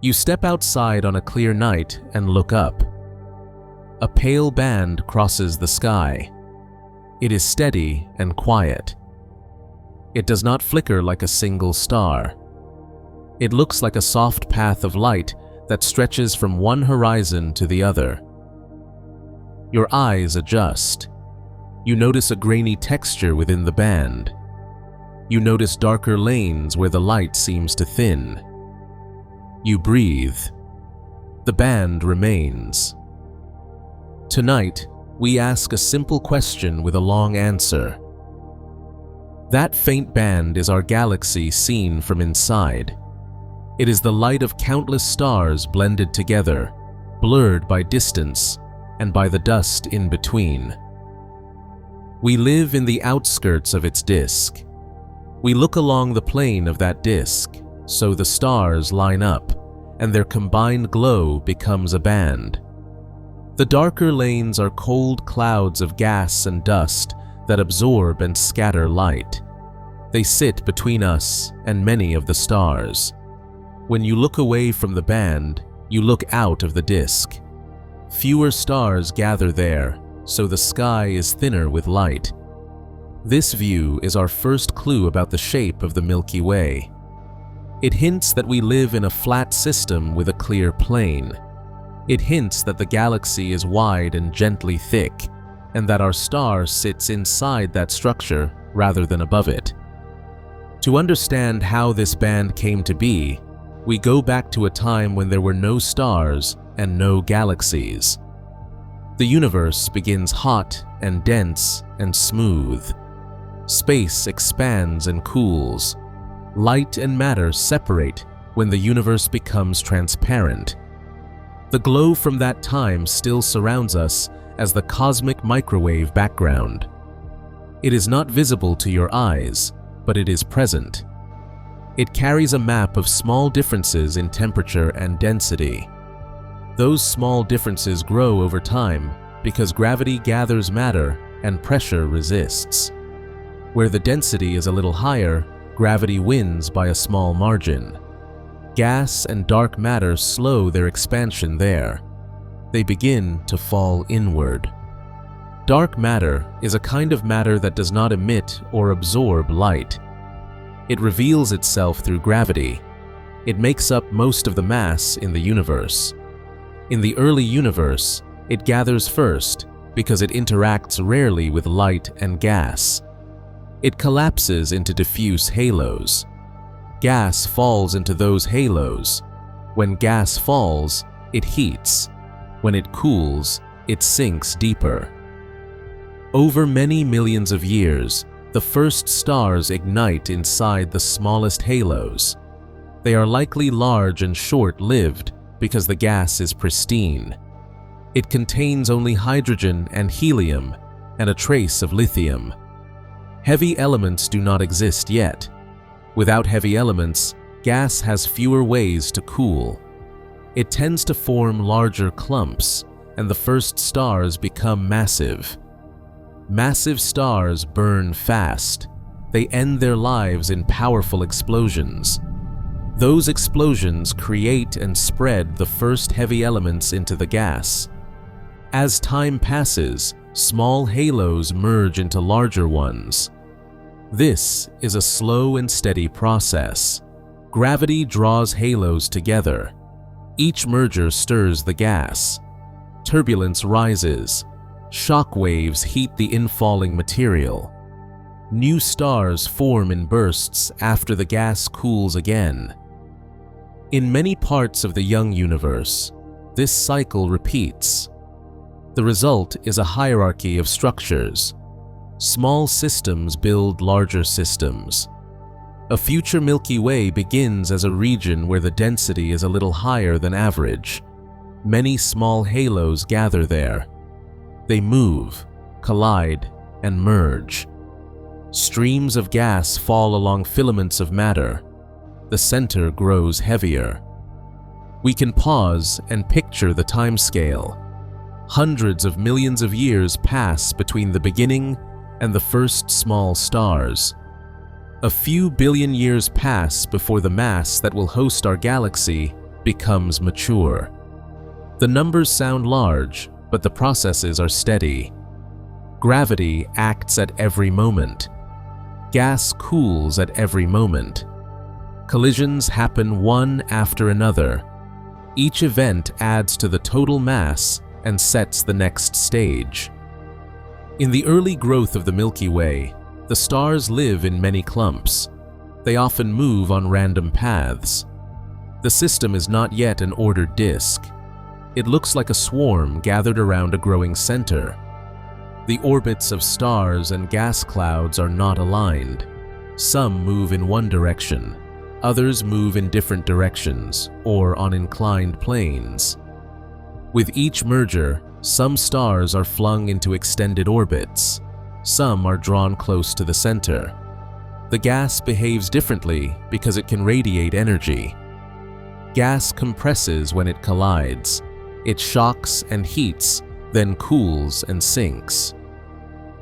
You step outside on a clear night and look up. A pale band crosses the sky. It is steady and quiet. It does not flicker like a single star. It looks like a soft path of light that stretches from one horizon to the other. Your eyes adjust. You notice a grainy texture within the band. You notice darker lanes where the light seems to thin. You breathe. The band remains. Tonight, we ask a simple question with a long answer. That faint band is our galaxy seen from inside. It is the light of countless stars blended together, blurred by distance and by the dust in between. We live in the outskirts of its disk. We look along the plane of that disk, so the stars line up, and their combined glow becomes a band. The darker lanes are cold clouds of gas and dust that absorb and scatter light. They sit between us and many of the stars. When you look away from the band, you look out of the disk. Fewer stars gather there, so the sky is thinner with light. This view is our first clue about the shape of the Milky Way. It hints that we live in a flat system with a clear plane. It hints that the galaxy is wide and gently thick, and that our star sits inside that structure rather than above it. To understand how this band came to be, we go back to a time when there were no stars and no galaxies. The universe begins hot and dense and smooth. Space expands and cools. Light and matter separate when the universe becomes transparent. The glow from that time still surrounds us as the cosmic microwave background. It is not visible to your eyes, but it is present. It carries a map of small differences in temperature and density. Those small differences grow over time because gravity gathers matter and pressure resists. Where the density is a little higher, gravity wins by a small margin. Gas and dark matter slow their expansion there. They begin to fall inward. Dark matter is a kind of matter that does not emit or absorb light. It reveals itself through gravity. It makes up most of the mass in the universe. In the early universe, it gathers first because it interacts rarely with light and gas. It collapses into diffuse halos. Gas falls into those halos. When gas falls, it heats. When it cools, it sinks deeper. Over many millions of years, the first stars ignite inside the smallest halos. They are likely large and short-lived because the gas is pristine. It contains only hydrogen and helium and a trace of lithium. Heavy elements do not exist yet. Without heavy elements, gas has fewer ways to cool. It tends to form larger clumps, and the first stars become massive. Massive stars burn fast. They end their lives in powerful explosions. Those explosions create and spread the first heavy elements into the gas. As time passes, small halos merge into larger ones. This is a slow and steady process. Gravity draws halos together. Each merger stirs the gas. Turbulence rises. Shock waves heat the infalling material. New stars form in bursts after the gas cools again. In many parts of the young universe, this cycle repeats. The result is a hierarchy of structures. Small systems build larger systems. A future Milky Way begins as a region where the density is a little higher than average. Many small halos gather there. They move, collide, and merge. Streams of gas fall along filaments of matter. The center grows heavier. We can pause and picture the timescale. Hundreds of millions of years pass between the beginning and the first small stars. A few billion years pass before the mass that will host our galaxy becomes mature. The numbers sound large, but the processes are steady. Gravity acts at every moment. Gas cools at every moment. Collisions happen one after another. Each event adds to the total mass and sets the next stage. In the early growth of the Milky Way, the stars live in many clumps. They often move on random paths. The system is not yet an ordered disk. It looks like a swarm gathered around a growing center. The orbits of stars and gas clouds are not aligned. Some move in one direction, others move in different directions or on inclined planes. With each merger, some stars are flung into extended orbits. Some are drawn close to the center. The gas behaves differently because it can radiate energy. Gas compresses when it collides. It shocks and heats, then cools and sinks.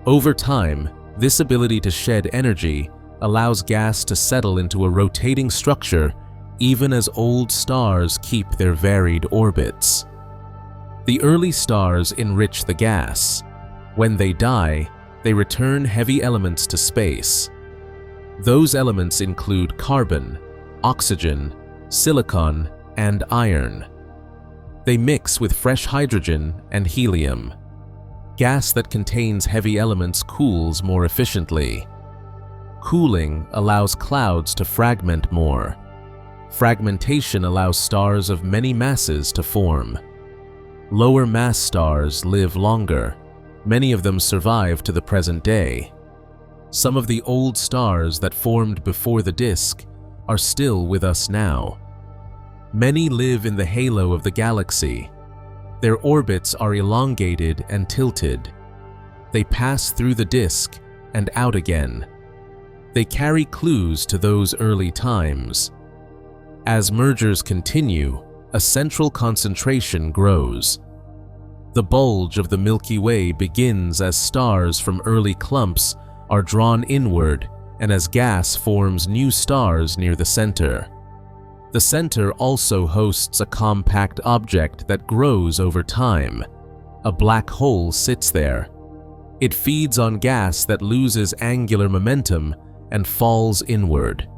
Over time, this ability to shed energy allows gas to settle into a rotating structure even as old stars keep their varied orbits. The early stars enrich the gas. When they die, they return heavy elements to space. Those elements include carbon, oxygen, silicon, and iron. They mix with fresh hydrogen and helium. Gas that contains heavy elements cools more efficiently. Cooling allows clouds to fragment more. Fragmentation allows stars of many masses to form. Lower mass stars live longer. Many of them survive to the present day. Some of the old stars that formed before the disk are still with us now. Many live in the halo of the galaxy. Their orbits are elongated and tilted. They pass through the disk and out again. They carry clues to those early times. As mergers continue, a central concentration grows. The bulge of the Milky Way begins as stars from early clumps are drawn inward and as gas forms new stars near the center. The center also hosts a compact object that grows over time. A black hole sits there. It feeds on gas that loses angular momentum and falls inward.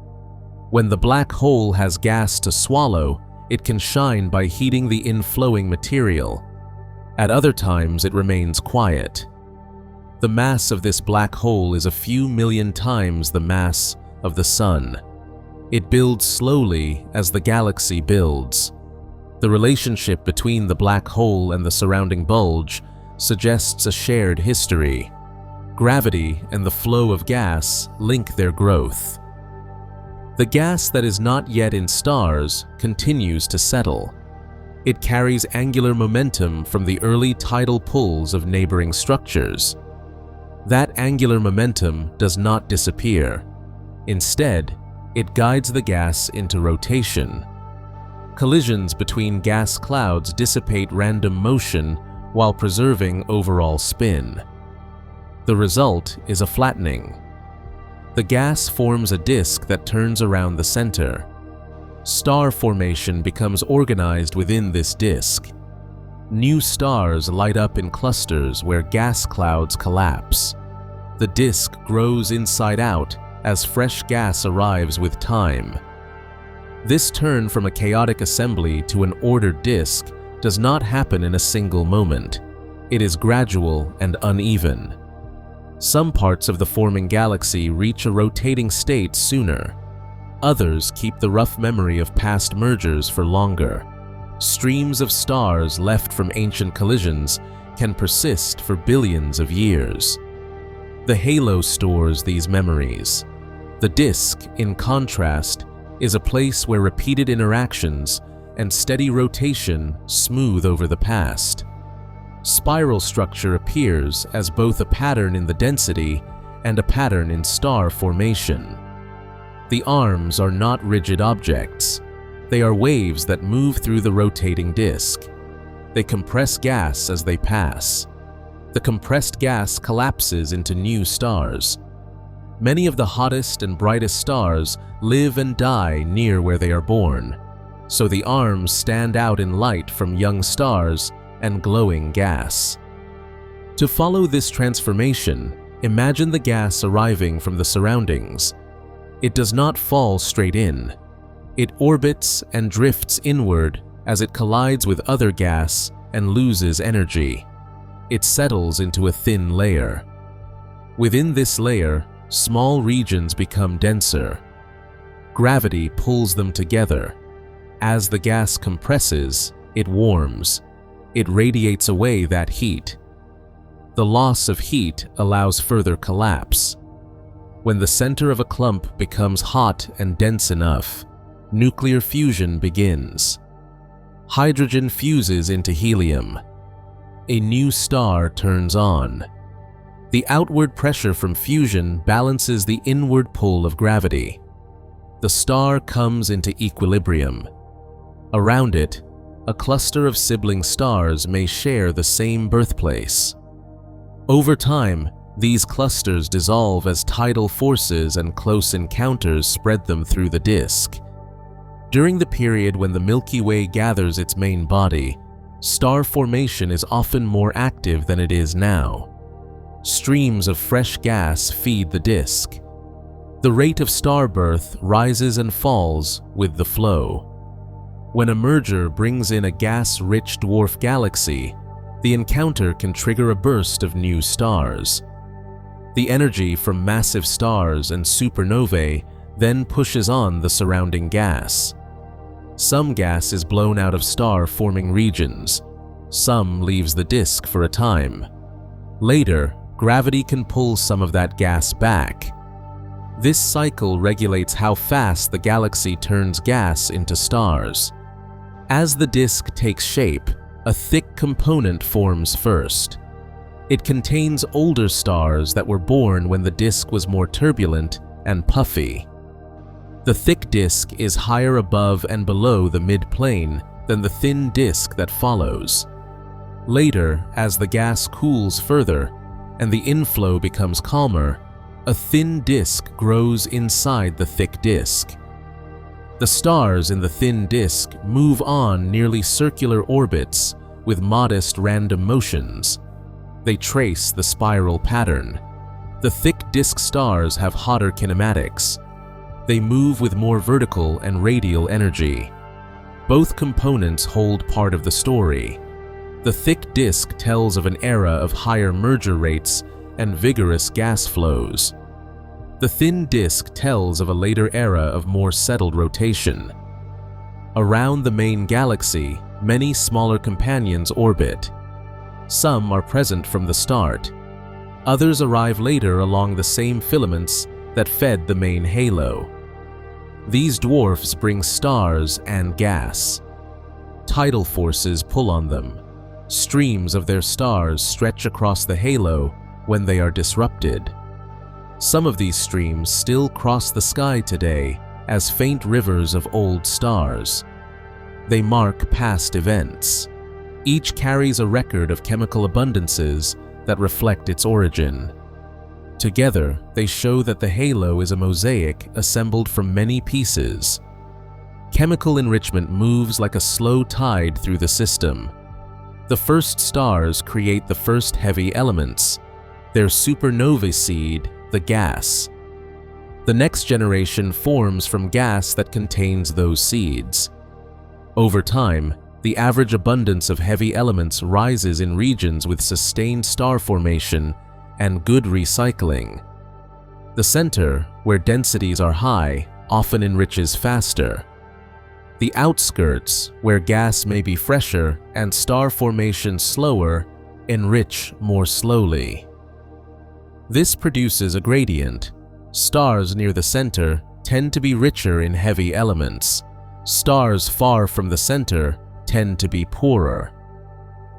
When the black hole has gas to swallow, it can shine by heating the inflowing material. At other times, it remains quiet. The mass of this black hole is a few million times the mass of the Sun. It builds slowly as the galaxy builds. The relationship between the black hole and the surrounding bulge suggests a shared history. Gravity and the flow of gas link their growth. The gas that is not yet in stars continues to settle. It carries angular momentum from the early tidal pulls of neighboring structures. That angular momentum does not disappear. Instead, it guides the gas into rotation. Collisions between gas clouds dissipate random motion while preserving overall spin. The result is a flattening. The gas forms a disk that turns around the center. Star formation becomes organized within this disk. New stars light up in clusters where gas clouds collapse. The disk grows inside out as fresh gas arrives with time. This turn from a chaotic assembly to an ordered disk does not happen in a single moment. It is gradual and uneven. Some parts of the forming galaxy reach a rotating state sooner. Others keep the rough memory of past mergers for longer. Streams of stars left from ancient collisions can persist for billions of years. The halo stores these memories. The disk, in contrast, is a place where repeated interactions and steady rotation smooth over the past. Spiral structure appears as both a pattern in the density and a pattern in star formation. The arms are not rigid objects. They are waves that move through the rotating disk. They compress gas as they pass. The compressed gas collapses into new stars. Many of the hottest and brightest stars live and die near where they are born. so the arms stand out in light from young stars and glowing gas. To follow this transformation, imagine the gas arriving from the surroundings. It does not fall straight in. It orbits and drifts inward as it collides with other gas and loses energy. It settles into a thin layer. Within this layer, small regions become denser. Gravity pulls them together. As the gas compresses, it warms. It radiates away that heat. The loss of heat allows further collapse. When the center of a clump becomes hot and dense enough, nuclear fusion begins. Hydrogen fuses into helium. A new star turns on. The outward pressure from fusion balances the inward pull of gravity. The star comes into equilibrium. Around it, a cluster of sibling stars may share the same birthplace. Over time, these clusters dissolve as tidal forces and close encounters spread them through the disk. During the period when the Milky Way gathers its main body, star formation is often more active than it is now. Streams of fresh gas feed the disk. The rate of star birth rises and falls with the flow. When a merger brings in a gas-rich dwarf galaxy, the encounter can trigger a burst of new stars. The energy from massive stars and supernovae then pushes on the surrounding gas. Some gas is blown out of star-forming regions. Some leaves the disk for a time. Later, gravity can pull some of that gas back. This cycle regulates how fast the galaxy turns gas into stars. As the disk takes shape, a thick component forms first. It contains older stars that were born when the disk was more turbulent and puffy. The thick disk is higher above and below the mid-plane than the thin disk that follows. Later, as the gas cools further and the inflow becomes calmer, a thin disk grows inside the thick disk. The stars in the thin disk move on nearly circular orbits with modest random motions. They trace the spiral pattern. The thick disk stars have hotter kinematics. They move with more vertical and radial energy. Both components hold part of the story. The thick disk tells of an era of higher merger rates and vigorous gas flows. The thin disk tells of a later era of more settled rotation. Around the main galaxy, many smaller companions orbit. Some are present from the start. Others arrive later along the same filaments that fed the main halo. These dwarfs bring stars and gas. Tidal forces pull on them. Streams of their stars stretch across the halo when they are disrupted. Some of these streams still cross the sky today as faint rivers of old stars. They mark past events. Each carries a record of chemical abundances that reflect its origin. Together, they show that the halo is a mosaic assembled from many pieces. Chemical enrichment moves like a slow tide through the system. The first stars create the first heavy elements, their supernovae seed, the gas. The next generation forms from gas that contains those seeds. Over time, the average abundance of heavy elements rises in regions with sustained star formation and good recycling. The center, where densities are high, often enriches faster. The outskirts, where gas may be fresher and star formation slower, enrich more slowly. This produces a gradient. Stars near the center tend to be richer in heavy elements. Stars far from the center tend to be poorer.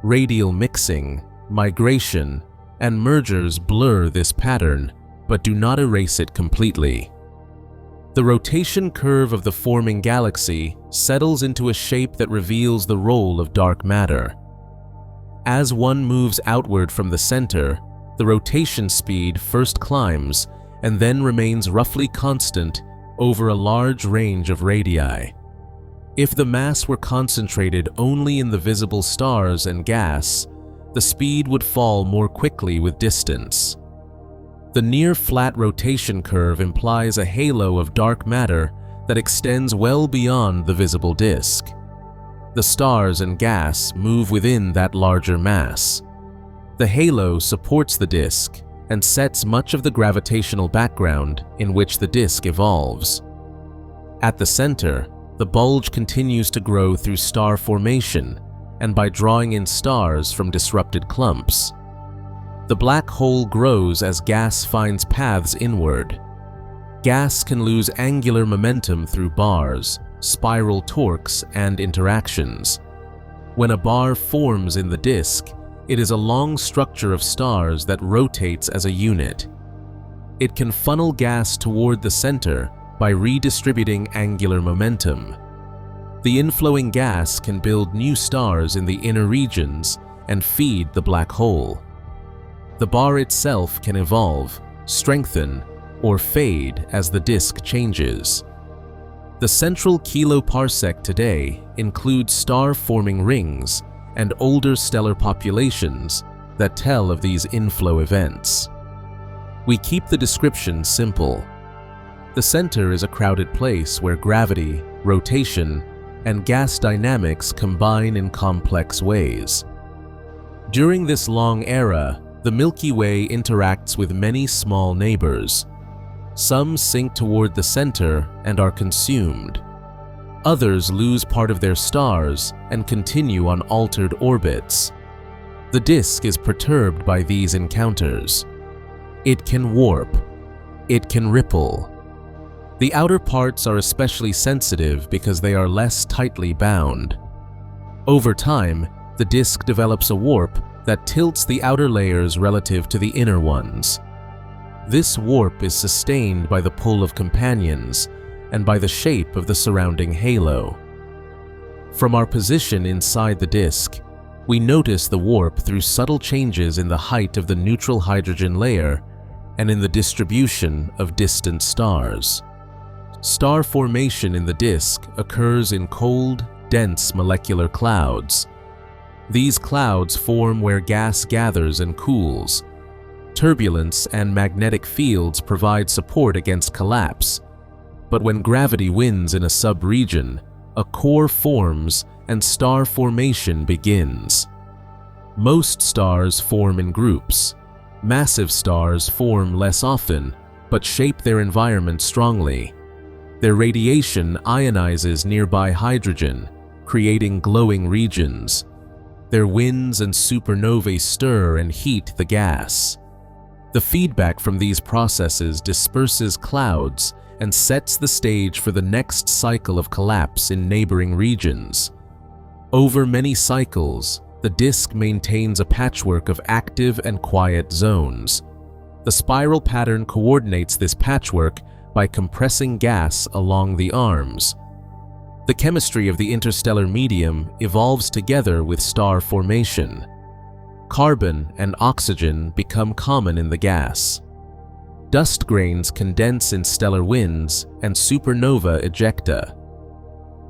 Radial mixing, migration, and mergers blur this pattern, but do not erase it completely. The rotation curve of the forming galaxy settles into a shape that reveals the role of dark matter. As one moves outward from the center, the rotation speed first climbs and then remains roughly constant over a large range of radii. If the mass were concentrated only in the visible stars and gas, the speed would fall more quickly with distance. The near-flat rotation curve implies a halo of dark matter that extends well beyond the visible disk. The stars and gas move within that larger mass. The halo supports the disk and sets much of the gravitational background in which the disk evolves. At the center, the bulge continues to grow through star formation and by drawing in stars from disrupted clumps. The black hole grows as gas finds paths inward. Gas can lose angular momentum through bars, spiral torques, and interactions. When a bar forms in the disk, it is a long structure of stars that rotates as a unit. It can funnel gas toward the center by redistributing angular momentum. The inflowing gas can build new stars in the inner regions and feed the black hole. The bar itself can evolve, strengthen, or fade as the disk changes. The central kiloparsec today includes star-forming rings and older stellar populations that tell of these inflow events. We keep the description simple. The center is a crowded place where gravity, rotation, and gas dynamics combine in complex ways. During this long era, the Milky Way interacts with many small neighbors. Some sink toward the center and are consumed. Others lose part of their stars and continue on altered orbits. The disk is perturbed by these encounters. It can warp. It can ripple. The outer parts are especially sensitive because they are less tightly bound. Over time, the disk develops a warp that tilts the outer layers relative to the inner ones. This warp is sustained by the pull of companions and by the shape of the surrounding halo. From our position inside the disk, we notice the warp through subtle changes in the height of the neutral hydrogen layer and in the distribution of distant stars. Star formation in the disk occurs in cold, dense molecular clouds. These clouds form where gas gathers and cools. Turbulence and magnetic fields provide support against collapse. But when gravity wins in a sub-region, a core forms and star formation begins. Most stars form in groups. Massive stars form less often, but shape their environment strongly. Their radiation ionizes nearby hydrogen, creating glowing regions. Their winds and supernovae stir and heat the gas. The feedback from these processes disperses clouds and sets the stage for the next cycle of collapse in neighboring regions. Over many cycles, the disk maintains a patchwork of active and quiet zones. The spiral pattern coordinates this patchwork by compressing gas along the arms. The chemistry of the interstellar medium evolves together with star formation. Carbon and oxygen become common in the gas. Dust grains condense in stellar winds and supernova ejecta.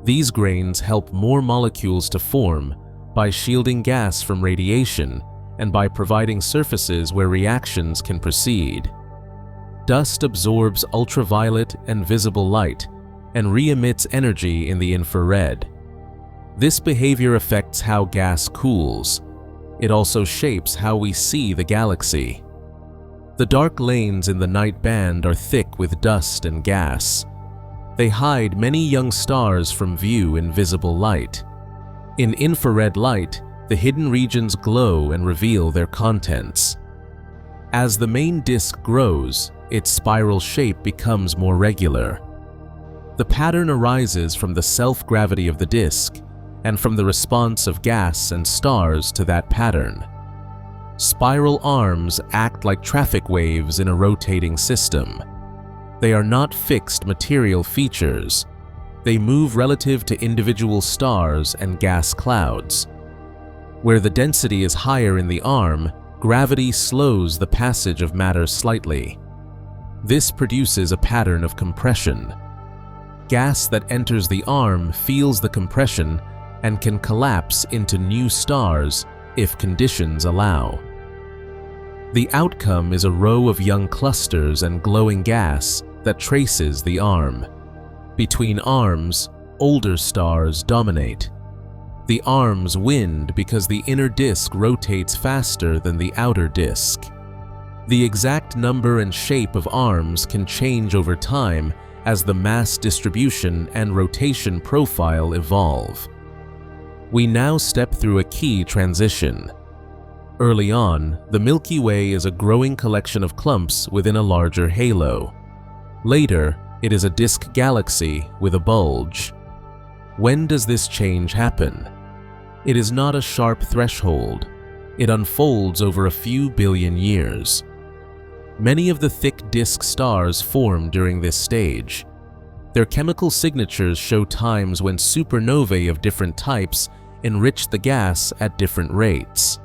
These grains help more molecules to form by shielding gas from radiation and by providing surfaces where reactions can proceed. Dust absorbs ultraviolet and visible light and re-emits energy in the infrared. This behavior affects how gas cools. It also shapes how we see the galaxy. The dark lanes in the night band are thick with dust and gas. They hide many young stars from view in visible light. In infrared light, the hidden regions glow and reveal their contents. As the main disk grows, its spiral shape becomes more regular. The pattern arises from the self-gravity of the disk and from the response of gas and stars to that pattern. Spiral arms act like traffic waves in a rotating system. They are not fixed material features. They move relative to individual stars and gas clouds. Where the density is higher in the arm, gravity slows the passage of matter slightly. This produces a pattern of compression. gas that enters the arm feels the compression and can collapse into new stars if conditions allow. The outcome is a row of young clusters and glowing gas that traces the arm. Between arms, older stars dominate. The arms win because the inner disk rotates faster than the outer disk. The exact number and shape of arms can change over time as the mass distribution and rotation profile evolve. We now step through a key transition. Early on, the Milky Way is a growing collection of clumps within a larger halo. Later, it is a disk galaxy with a bulge. When does this change happen? It is not a sharp threshold. It unfolds over a few billion years. Many of the thick disk stars form during this stage. Their chemical signatures show times when supernovae of different types enrich the gas at different rates.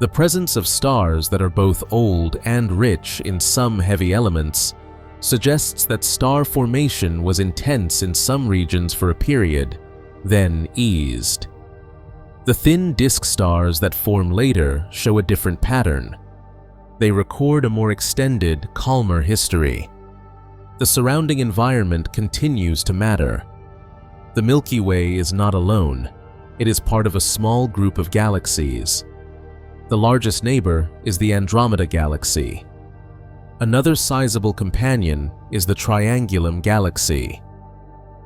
The presence of stars that are both old and rich in some heavy elements suggests that star formation was intense in some regions for a period, then eased. The thin disk stars that form later show a different pattern. They record a more extended, calmer history. The surrounding environment continues to matter. The Milky Way is not alone. It is part of a small group of galaxies. The largest neighbor is the Andromeda Galaxy. Another sizable companion is the Triangulum Galaxy.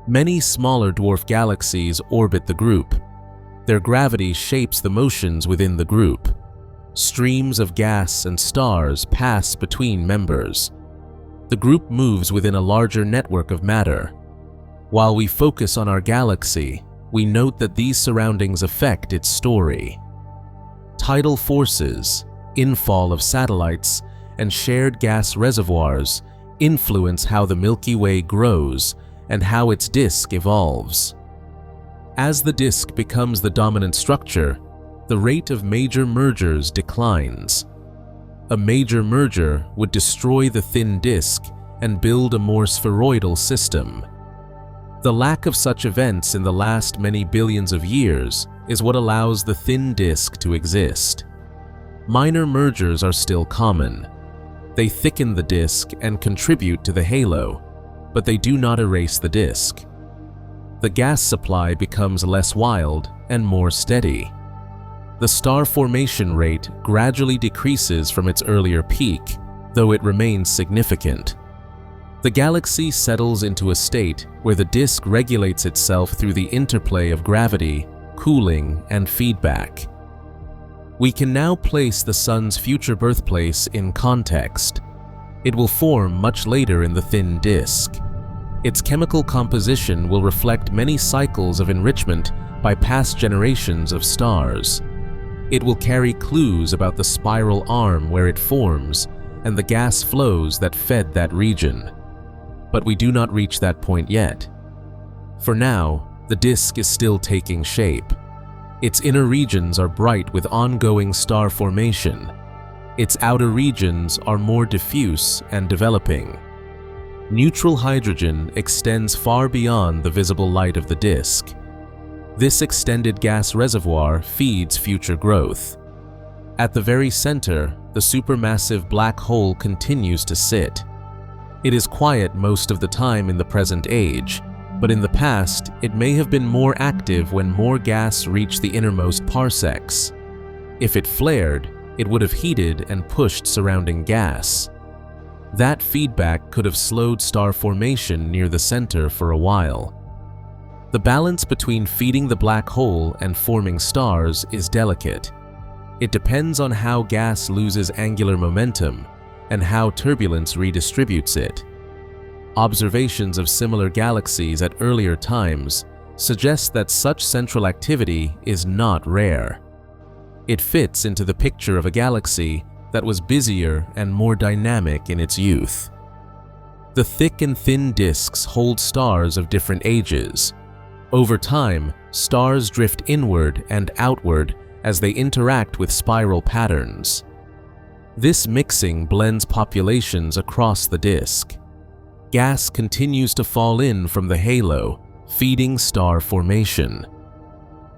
Many smaller dwarf galaxies orbit the group. Their gravity shapes the motions within the group. Streams of gas and stars pass between members. The group moves within a larger network of matter. While we focus on our galaxy, we note that these surroundings affect its story. Tidal forces, infall of satellites, and shared gas reservoirs influence how the Milky Way grows and how its disk evolves. As the disk becomes the dominant structure, the rate of major mergers declines. A major merger would destroy the thin disk and build a more spheroidal system. The lack of such events in the last many billions of years is what allows the thin disk to exist. Minor mergers are still common. They thicken the disk and contribute to the halo, but they do not erase the disk. The gas supply becomes less wild and more steady. The star formation rate gradually decreases from its earlier peak, though it remains significant. The galaxy settles into a state where the disk regulates itself through the interplay of gravity, cooling, and feedback. We can now place the Sun's future birthplace in context. It will form much later in the thin disk. Its chemical composition will reflect many cycles of enrichment by past generations of stars. It will carry clues about the spiral arm where it forms and the gas flows that fed that region. But we do not reach that point yet. For now, the disk is still taking shape. Its inner regions are bright with ongoing star formation. Its outer regions are more diffuse and developing. Neutral hydrogen extends far beyond the visible light of the disk. This extended gas reservoir feeds future growth. At the very center, the supermassive black hole continues to sit. It is quiet most of the time in the present age, but in the past, it may have been more active when more gas reached the innermost parsecs. If it flared, it would have heated and pushed surrounding gas. That feedback could have slowed star formation near the center for a while. The balance between feeding the black hole and forming stars is delicate. It depends on how gas loses angular momentum and how turbulence redistributes it. Observations of similar galaxies at earlier times suggest that such central activity is not rare. It fits into the picture of a galaxy that was busier and more dynamic in its youth. The thick and thin disks hold stars of different ages. Over time, stars drift inward and outward as they interact with spiral patterns. This mixing blends populations across the disk. gas continues to fall in from the halo, feeding star formation.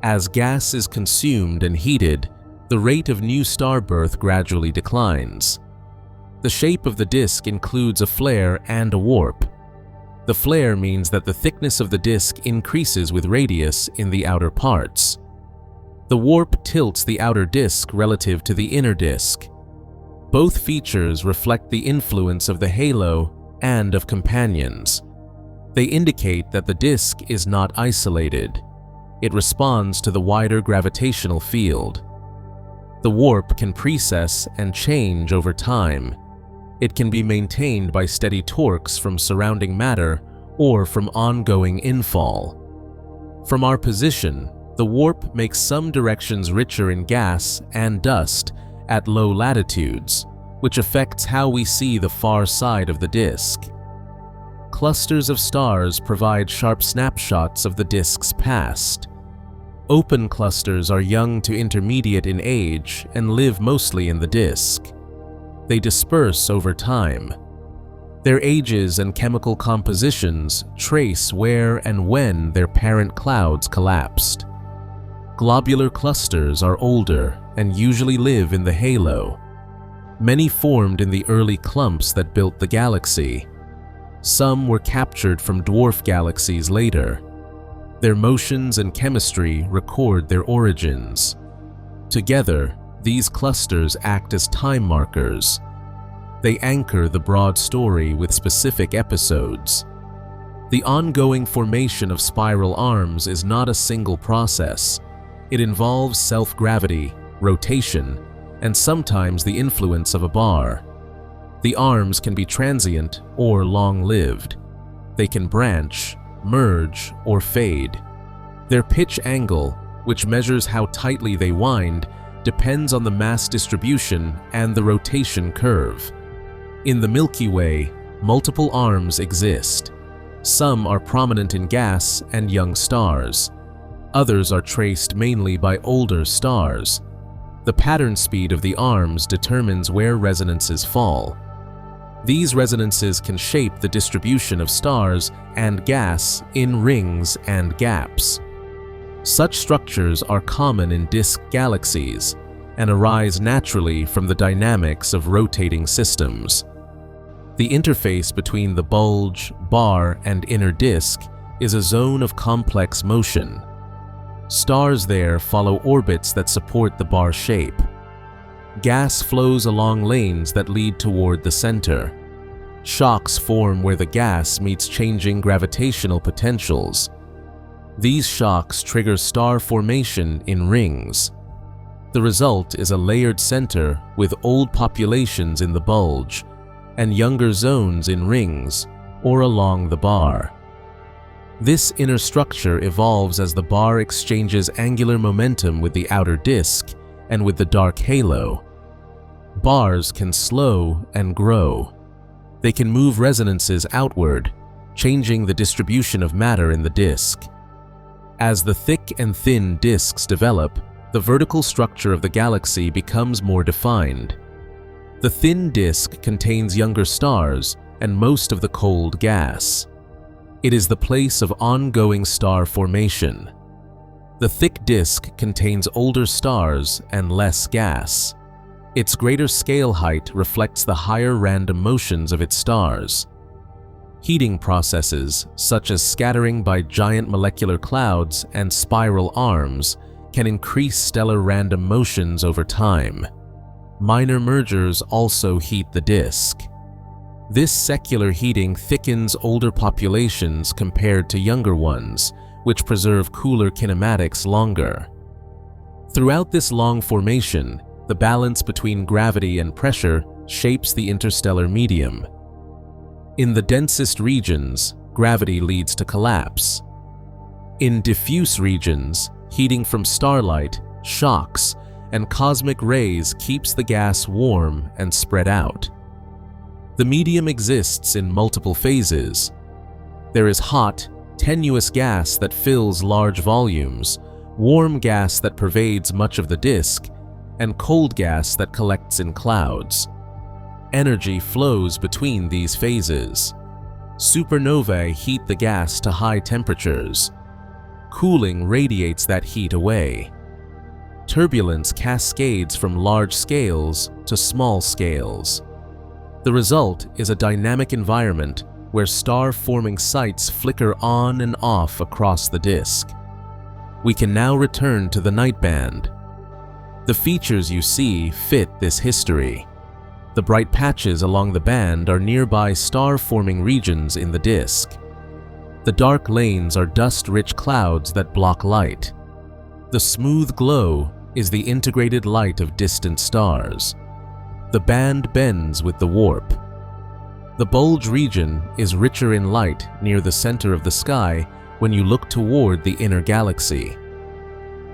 As gas is consumed and heated, the rate of new star birth gradually declines. The shape of the disk includes a flare and a warp. The flare means that the thickness of the disk increases with radius in the outer parts. The warp tilts the outer disk relative to the inner disk. Both features reflect the influence of the halo and of companions. They indicate that the disk is not isolated. It responds to the wider gravitational field. The warp can precess and change over time. It can be maintained by steady torques from surrounding matter or from ongoing infall. From our position, the warp makes some directions richer in gas and dust at low latitudes, which affects how we see the far side of the disk. Clusters of stars provide sharp snapshots of the disk's past. Open clusters are young to intermediate in age and live mostly in the disk. They disperse over time. Their ages and chemical compositions trace where and when their parent clouds collapsed. Globular clusters are older and usually live in the halo. Many formed in the early clumps that built the galaxy. Some were captured from dwarf galaxies later. Their motions and chemistry record their origins. Together, these clusters act as time markers. They anchor the broad story with specific episodes. The ongoing formation of spiral arms is not a single process. It involves self-gravity, rotation, and sometimes the influence of a bar. The arms can be transient or long-lived. They can branch, merge, or fade. Their pitch angle, which measures how tightly they wind, depends on the mass distribution and the rotation curve. In the Milky Way, multiple arms exist. Some are prominent in gas and young stars. Others are traced mainly by older stars. The pattern speed of the arms determines where resonances fall. These resonances can shape the distribution of stars and gas in rings and gaps. Such structures are common in disk galaxies and arise naturally from the dynamics of rotating systems. The interface between the bulge, bar, and inner disk is a zone of complex motion. Stars there follow orbits that support the bar shape. Gas flows along lanes that lead toward the center. Shocks form where the gas meets changing gravitational potentials. These shocks trigger star formation in rings. The result is a layered center with old populations in the bulge and younger zones in rings or along the bar. This inner structure evolves as the bar exchanges angular momentum with the outer disk and with the dark halo. Bars can slow and grow. They can move resonances outward, changing the distribution of matter in the disk. As the thick and thin disks develop, the vertical structure of the galaxy becomes more defined. The thin disk contains younger stars and most of the cold gas. It is the place of ongoing star formation. The thick disk contains older stars and less gas. Its greater scale height reflects the higher random motions of its stars. Heating processes, such as scattering by giant molecular clouds and spiral arms, can increase stellar random motions over time. Minor mergers also heat the disk. This secular heating thickens older populations compared to younger ones, which preserve cooler kinematics longer. Throughout this long formation, the balance between gravity and pressure shapes the interstellar medium. In the densest regions, gravity leads to collapse. In diffuse regions, heating from starlight, shocks, and cosmic rays keeps the gas warm and spread out. The medium exists in multiple phases. There is hot, tenuous gas that fills large volumes, warm gas that pervades much of the disk, and cold gas that collects in clouds. Energy flows between these phases. Supernovae heat the gas to high temperatures. Cooling radiates that heat away. Turbulence cascades from large scales to small scales. The result is a dynamic environment where star-forming sites flicker on and off across the disk. We can now return to the night band. The features you see fit this history. The bright patches along the band are nearby star-forming regions in the disk. The dark lanes are dust-rich clouds that block light. The smooth glow is the integrated light of distant stars. The band bends with the warp. The bulge region is richer in light near the center of the sky when you look toward the inner galaxy.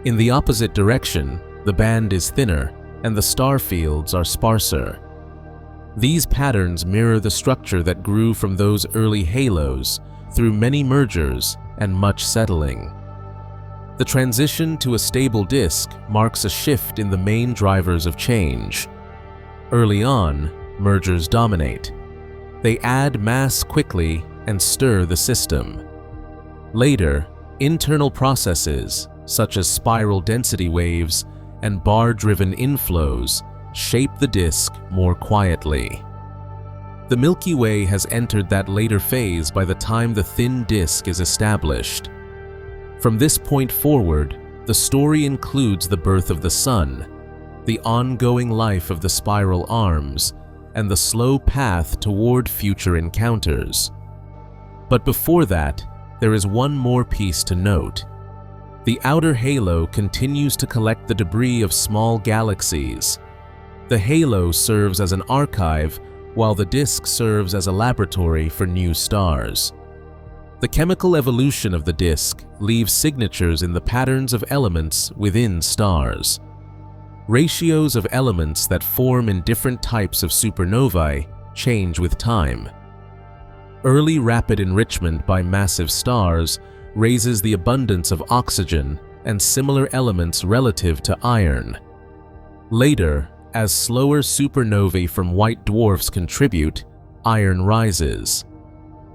In the opposite direction, the band is thinner and the star fields are sparser. These patterns mirror the structure that grew from those early halos through many mergers and much settling. The transition to a stable disk marks a shift in the main drivers of change. Early on, mergers dominate. They add mass quickly and stir the system. Later, internal processes, such as spiral density waves and bar-driven inflows, shape the disk more quietly. The Milky Way has entered that later phase by the time the thin disk is established. From this point forward, the story includes the birth of the Sun, the ongoing life of the spiral arms, and the slow path toward future encounters. But before that, there is one more piece to note. The outer halo continues to collect the debris of small galaxies. The halo serves as an archive, while the disk serves as a laboratory for new stars. The chemical evolution of the disk leaves signatures in the patterns of elements within stars. Ratios of elements that form in different types of supernovae change with time. Early rapid enrichment by massive stars raises the abundance of oxygen and similar elements relative to iron. Later, as slower supernovae from white dwarfs contribute, iron rises.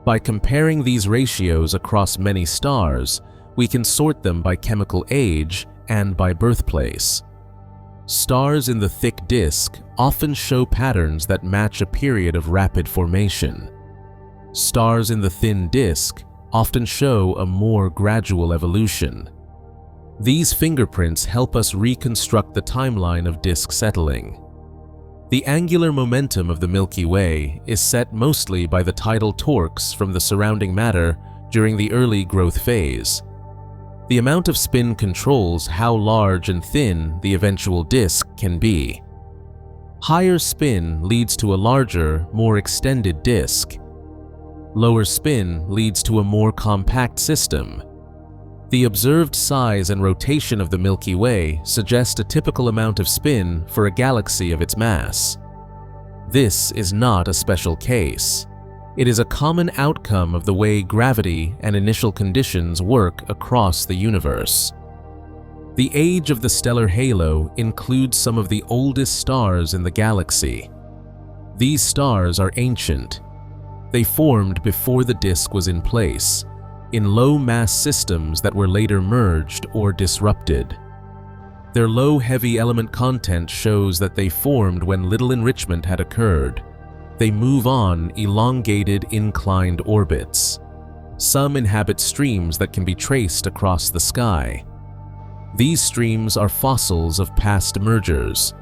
By comparing these ratios across many stars, we can sort them by chemical age and by birthplace. Stars in the thick disk often show patterns that match a period of rapid formation. Stars in the thin disk often show a more gradual evolution. These fingerprints help us reconstruct the timeline of disk settling. The angular momentum of the Milky Way is set mostly by the tidal torques from the surrounding matter during the early growth phase. The amount of spin controls how large and thin the eventual disk can be. Higher spin leads to a larger, more extended disk. Lower spin leads to a more compact system. The observed size and rotation of the Milky Way suggest a typical amount of spin for a galaxy of its mass. This is not a special case. It is a common outcome of the way gravity and initial conditions work across the universe. The age of the stellar halo includes some of the oldest stars in the galaxy. These stars are ancient. They formed before the disk was in place, in low-mass systems that were later merged or disrupted. Their low heavy element content shows that they formed when little enrichment had occurred. They move on elongated inclined orbits. Some inhabit streams that can be traced across the sky. These streams are fossils of past mergers.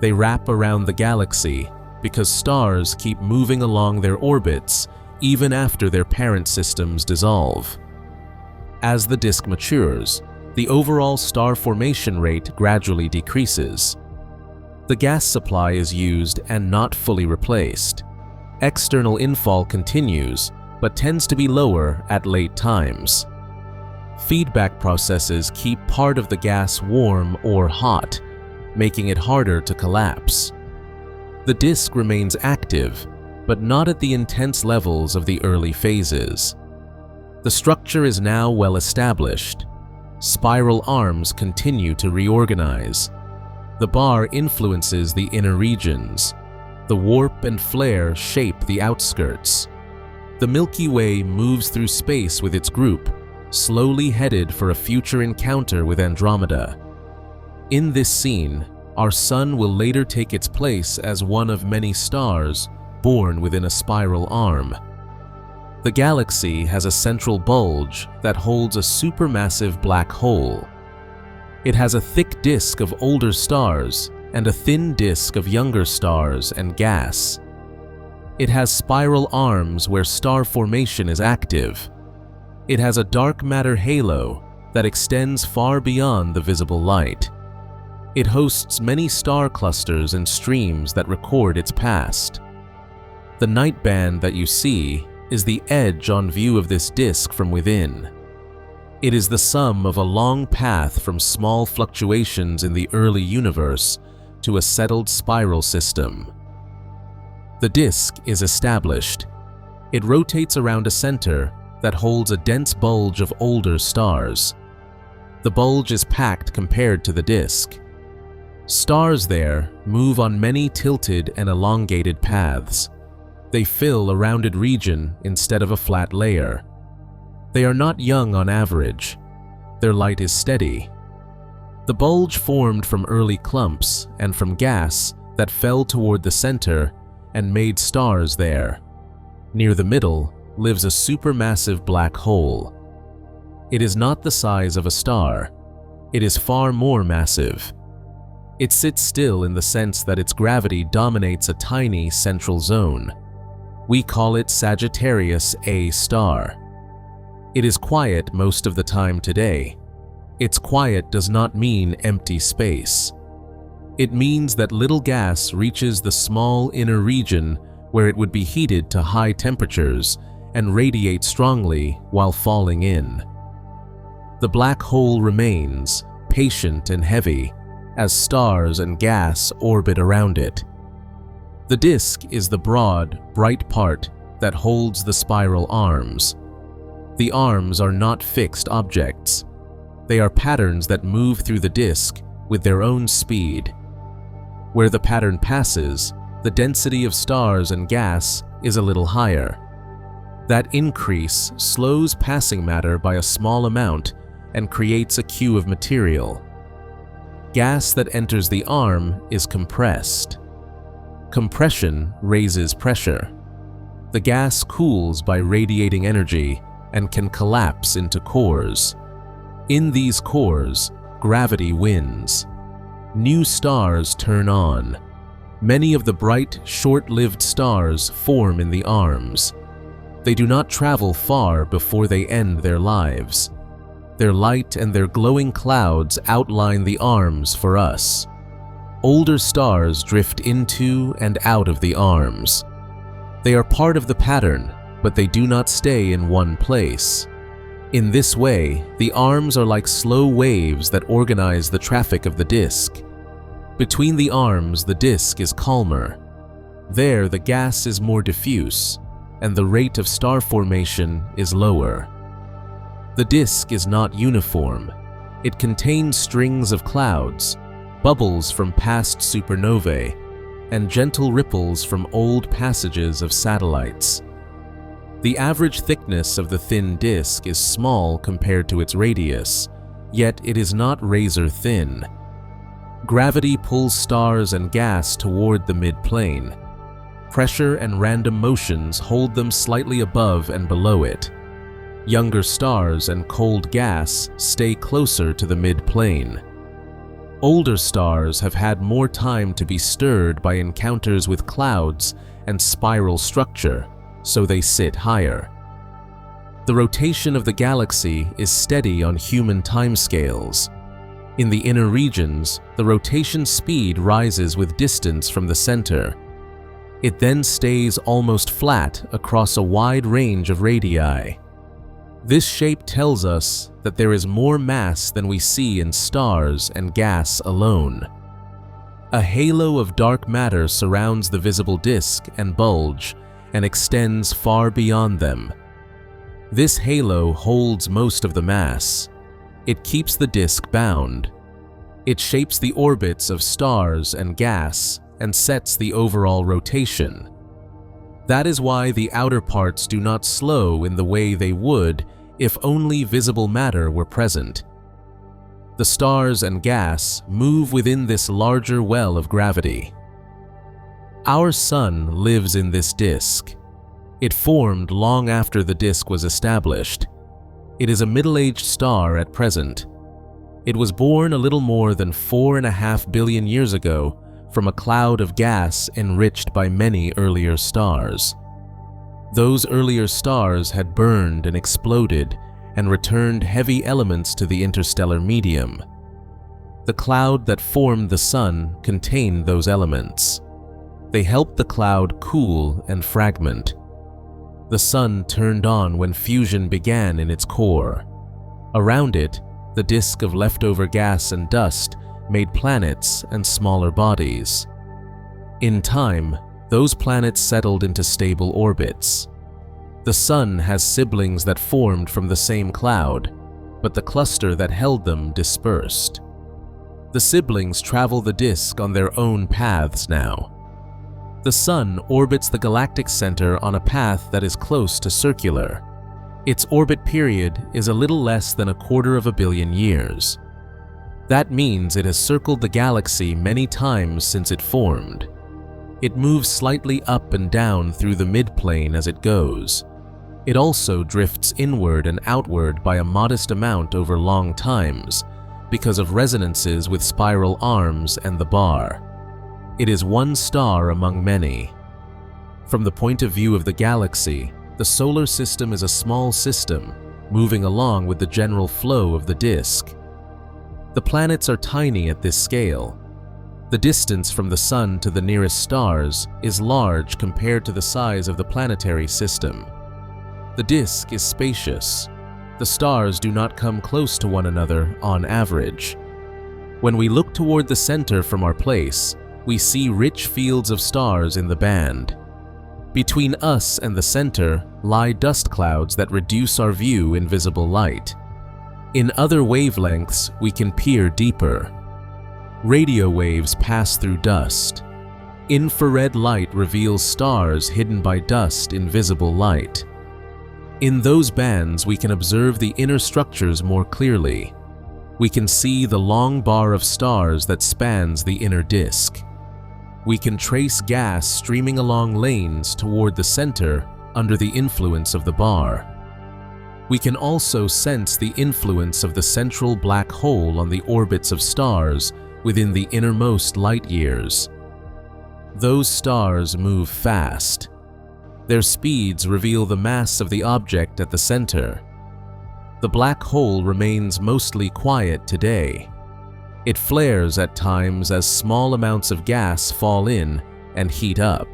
They wrap around the galaxy because stars keep moving along their orbits even after their parent systems dissolve. As the disk matures, the overall star formation rate gradually decreases. The gas supply is used and not fully replaced. External infall continues, but tends to be lower at late times. Feedback processes keep part of the gas warm or hot, making it harder to collapse. The disk remains active, but not at the intense levels of the early phases. The structure is now well established. Spiral arms continue to reorganize. The bar influences the inner regions. The warp and flare shape the outskirts. The Milky Way moves through space with its group, slowly headed for a future encounter with Andromeda. In this scene, our Sun will later take its place as one of many stars born within a spiral arm. The galaxy has a central bulge that holds a supermassive black hole. It has a thick disk of older stars and a thin disk of younger stars and gas. It has spiral arms where star formation is active. It has a dark matter halo that extends far beyond the visible light. It hosts many star clusters and streams that record its past. The night band that you see is the edge on view of this disk from within. It is the sum of a long path from small fluctuations in the early universe to a settled spiral system. The disk is established. It rotates around a center that holds a dense bulge of older stars. The bulge is packed compared to the disk. Stars there move on many tilted and elongated paths. They fill a rounded region instead of a flat layer. They are not young on average. Their light is steady. The bulge formed from early clumps and from gas that fell toward the center and made stars there. Near the middle lives a supermassive black hole. It is not the size of a star. It is far more massive. It sits still in the sense that its gravity dominates a tiny central zone. We call it Sagittarius A star. It is quiet most of the time today. Its quiet does not mean empty space. It means that little gas reaches the small inner region where it would be heated to high temperatures and radiate strongly while falling in. The black hole remains, patient and heavy, as stars and gas orbit around it. The disk is the broad, bright part that holds the spiral arms. The arms are not fixed objects. They are patterns that move through the disk with their own speed. Where the pattern passes, the density of stars and gas is a little higher. That increase slows passing matter by a small amount and creates a queue of material. Gas that enters the arm is compressed. Compression raises pressure. The gas cools by radiating energy and can collapse into cores. In these cores, gravity wins. New stars turn on. Many of the bright, short-lived stars form in the arms. They do not travel far before they end their lives. Their light and their glowing clouds outline the arms for us. Older stars drift into and out of the arms. They are part of the pattern, but they do not stay in one place. In this way, the arms are like slow waves that organize the traffic of the disk. Between the arms, the disk is calmer. There, the gas is more diffuse, and the rate of star formation is lower. The disk is not uniform. It contains strings of clouds, bubbles from past supernovae, and gentle ripples from old passages of satellites. The average thickness of the thin disk is small compared to its radius, yet it is not razor thin. Gravity pulls stars and gas toward the mid-plane. Pressure and random motions hold them slightly above and below it. Younger stars and cold gas stay closer to the mid-plane. Older stars have had more time to be stirred by encounters with clouds and spiral structure, so they sit higher. The rotation of the galaxy is steady on human timescales. In the inner regions, the rotation speed rises with distance from the center. It then stays almost flat across a wide range of radii. This shape tells us that there is more mass than we see in stars and gas alone. A halo of dark matter surrounds the visible disk and bulge and extends far beyond them. This halo holds most of the mass. It keeps the disk bound. It shapes the orbits of stars and gas and sets the overall rotation. That is why the outer parts do not slow in the way they would if only visible matter were present. The stars and gas move within this larger well of gravity. Our Sun lives in this disk. It formed long after the disk was established. It is a middle-aged star at present. It was born a little more than 4.5 billion years ago from a cloud of gas enriched by many earlier stars. Those earlier stars had burned and exploded and returned heavy elements to the interstellar medium. The cloud that formed the Sun contained those elements. They helped the cloud cool and fragment. The Sun turned on when fusion began in its core. Around it, the disk of leftover gas and dust made planets and smaller bodies. In time, those planets settled into stable orbits. The Sun has siblings that formed from the same cloud, but the cluster that held them dispersed. The siblings travel the disk on their own paths now. The Sun orbits the galactic center on a path that is close to circular. Its orbit period is a little less than 250 million years. That means it has circled the galaxy many times since it formed. It moves slightly up and down through the midplane as it goes. It also drifts inward and outward by a modest amount over long times because of resonances with spiral arms and the bar. It is one star among many. From the point of view of the galaxy, the solar system is a small system, moving along with the general flow of the disk. The planets are tiny at this scale. The distance from the Sun to the nearest stars is large compared to the size of the planetary system. The disk is spacious. The stars do not come close to one another on average. When we look toward the center from our place, we see rich fields of stars in the band. Between us and the center lie dust clouds that reduce our view in visible light. In other wavelengths, we can peer deeper. Radio waves pass through dust. Infrared light reveals stars hidden by dust in visible light. In those bands, we can observe the inner structures more clearly. We can see the long bar of stars that spans the inner disk. We can trace gas streaming along lanes toward the center under the influence of the bar. We can also sense the influence of the central black hole on the orbits of stars within the innermost light years. Those stars move fast. Their speeds reveal the mass of the object at the center. The black hole remains mostly quiet today. It flares at times as small amounts of gas fall in and heat up.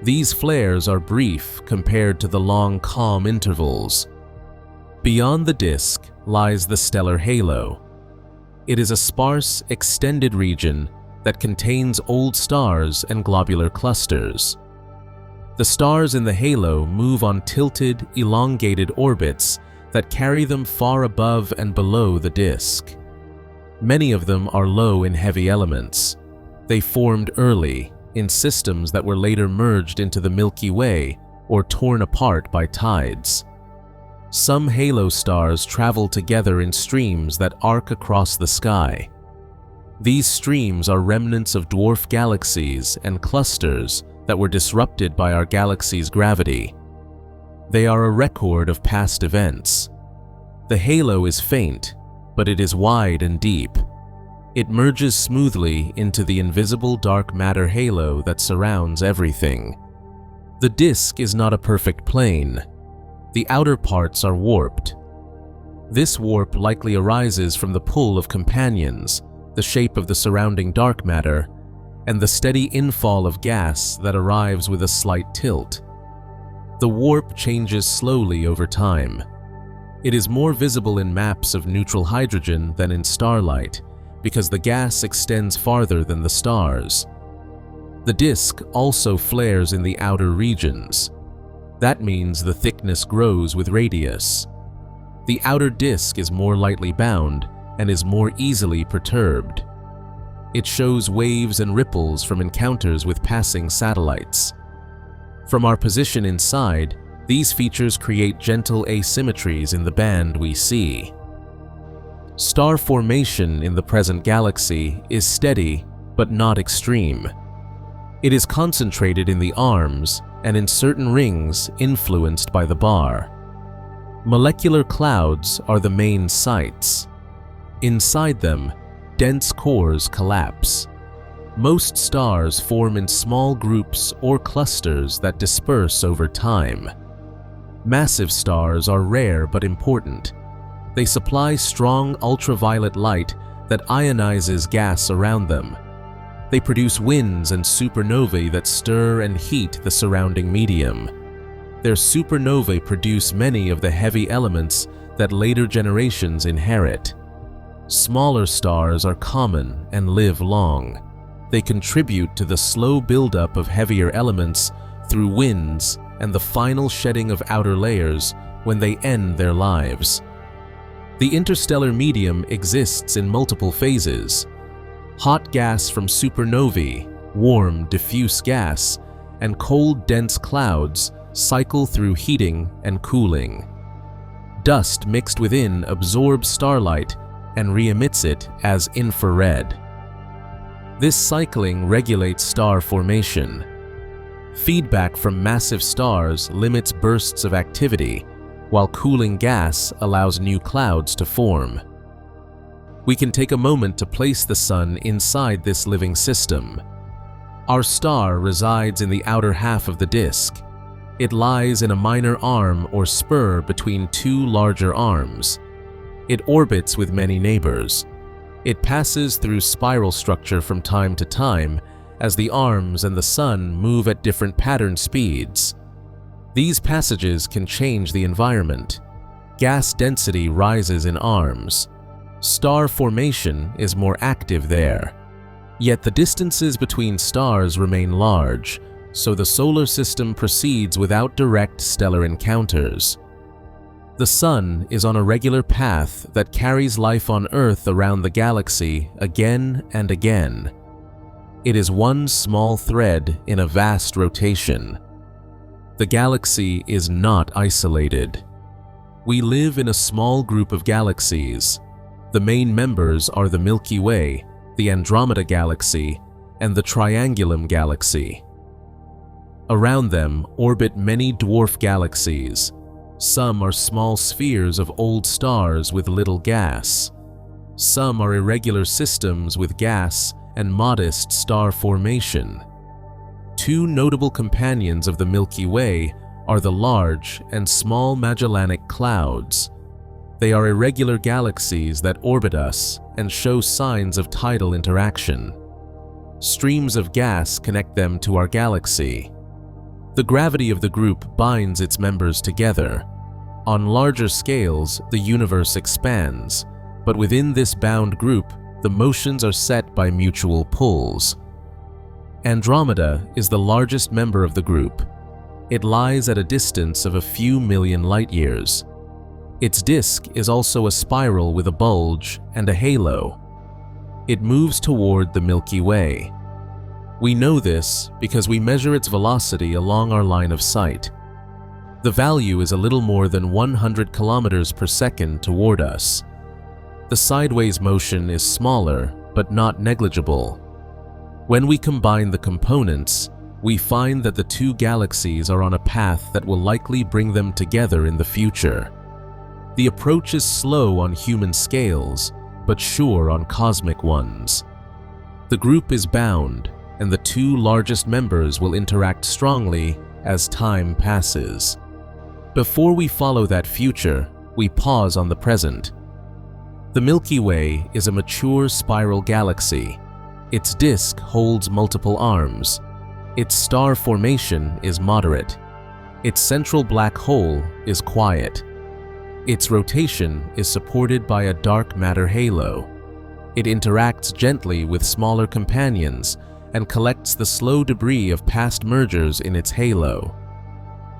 These flares are brief compared to the long calm intervals. Beyond the disk lies the stellar halo. It is a sparse, extended region that contains old stars and globular clusters. The stars in the halo move on tilted, elongated orbits that carry them far above and below the disk. Many of them are low in heavy elements. They formed early, in systems that were later merged into the Milky Way or torn apart by tides. Some halo stars travel together in streams that arc across the sky. These streams are remnants of dwarf galaxies and clusters that were disrupted by our galaxy's gravity. They are a record of past events. The halo is faint, but it is wide and deep. It merges smoothly into the invisible dark matter halo that surrounds everything. The disk is not a perfect plane. The outer parts are warped. This warp likely arises from the pull of companions, the shape of the surrounding dark matter, and the steady infall of gas that arrives with a slight tilt. The warp changes slowly over time. It is more visible in maps of neutral hydrogen than in starlight, because the gas extends farther than the stars. The disk also flares in the outer regions. That means the thickness grows with radius. The outer disk is more lightly bound and is more easily perturbed. It shows waves and ripples from encounters with passing satellites. From our position inside, these features create gentle asymmetries in the band we see. Star formation in the present galaxy is steady but not extreme. It is concentrated in the arms and in certain rings influenced by the bar. Molecular clouds are the main sites. Inside them, dense cores collapse. Most stars form in small groups or clusters that disperse over time. Massive stars are rare but important. They supply strong ultraviolet light that ionizes gas around them. They produce winds and supernovae that stir and heat the surrounding medium. Their supernovae produce many of the heavy elements that later generations inherit. Smaller stars are common and live long. They contribute to the slow buildup of heavier elements through winds and the final shedding of outer layers when they end their lives. The interstellar medium exists in multiple phases. Hot gas from supernovae, warm, diffuse gas, and cold, dense clouds cycle through heating and cooling. Dust mixed within absorbs starlight and re-emits it as infrared. This cycling regulates star formation. Feedback from massive stars limits bursts of activity, while cooling gas allows new clouds to form. We can take a moment to place the Sun inside this living system. Our star resides in the outer half of the disk. It lies in a minor arm or spur between two larger arms. It orbits with many neighbors. It passes through spiral structure from time to time as the arms and the Sun move at different pattern speeds. These passages can change the environment. Gas density rises in arms. Star formation is more active there. Yet the distances between stars remain large, so the solar system proceeds without direct stellar encounters. The Sun is on a regular path that carries life on Earth around the galaxy again and again. It is one small thread in a vast rotation. The galaxy is not isolated. We live in a small group of galaxies. The main members are the Milky Way, the Andromeda Galaxy, and the Triangulum Galaxy. Around them orbit many dwarf galaxies. Some are small spheres of old stars with little gas. Some are irregular systems with gas and modest star formation. Two notable companions of the Milky Way are the large and small Magellanic Clouds. They are irregular galaxies that orbit us and show signs of tidal interaction. Streams of gas connect them to our galaxy. The gravity of the group binds its members together. On larger scales, the universe expands, but within this bound group, the motions are set by mutual pulls. Andromeda is the largest member of the group. It lies at a distance of a few million light-years. Its disk is also a spiral with a bulge and a halo. It moves toward the Milky Way. We know this because we measure its velocity along our line of sight. The value is a little more than 100 kilometers per second toward us. The sideways motion is smaller, but not negligible. When we combine the components, we find that the two galaxies are on a path that will likely bring them together in the future. The approach is slow on human scales, but sure on cosmic ones. The group is bound, and the two largest members will interact strongly as time passes. Before we follow that future, we pause on the present. The Milky Way is a mature spiral galaxy. Its disk holds multiple arms. Its star formation is moderate. Its central black hole is quiet. Its rotation is supported by a dark matter halo. It interacts gently with smaller companions and collects the slow debris of past mergers in its halo.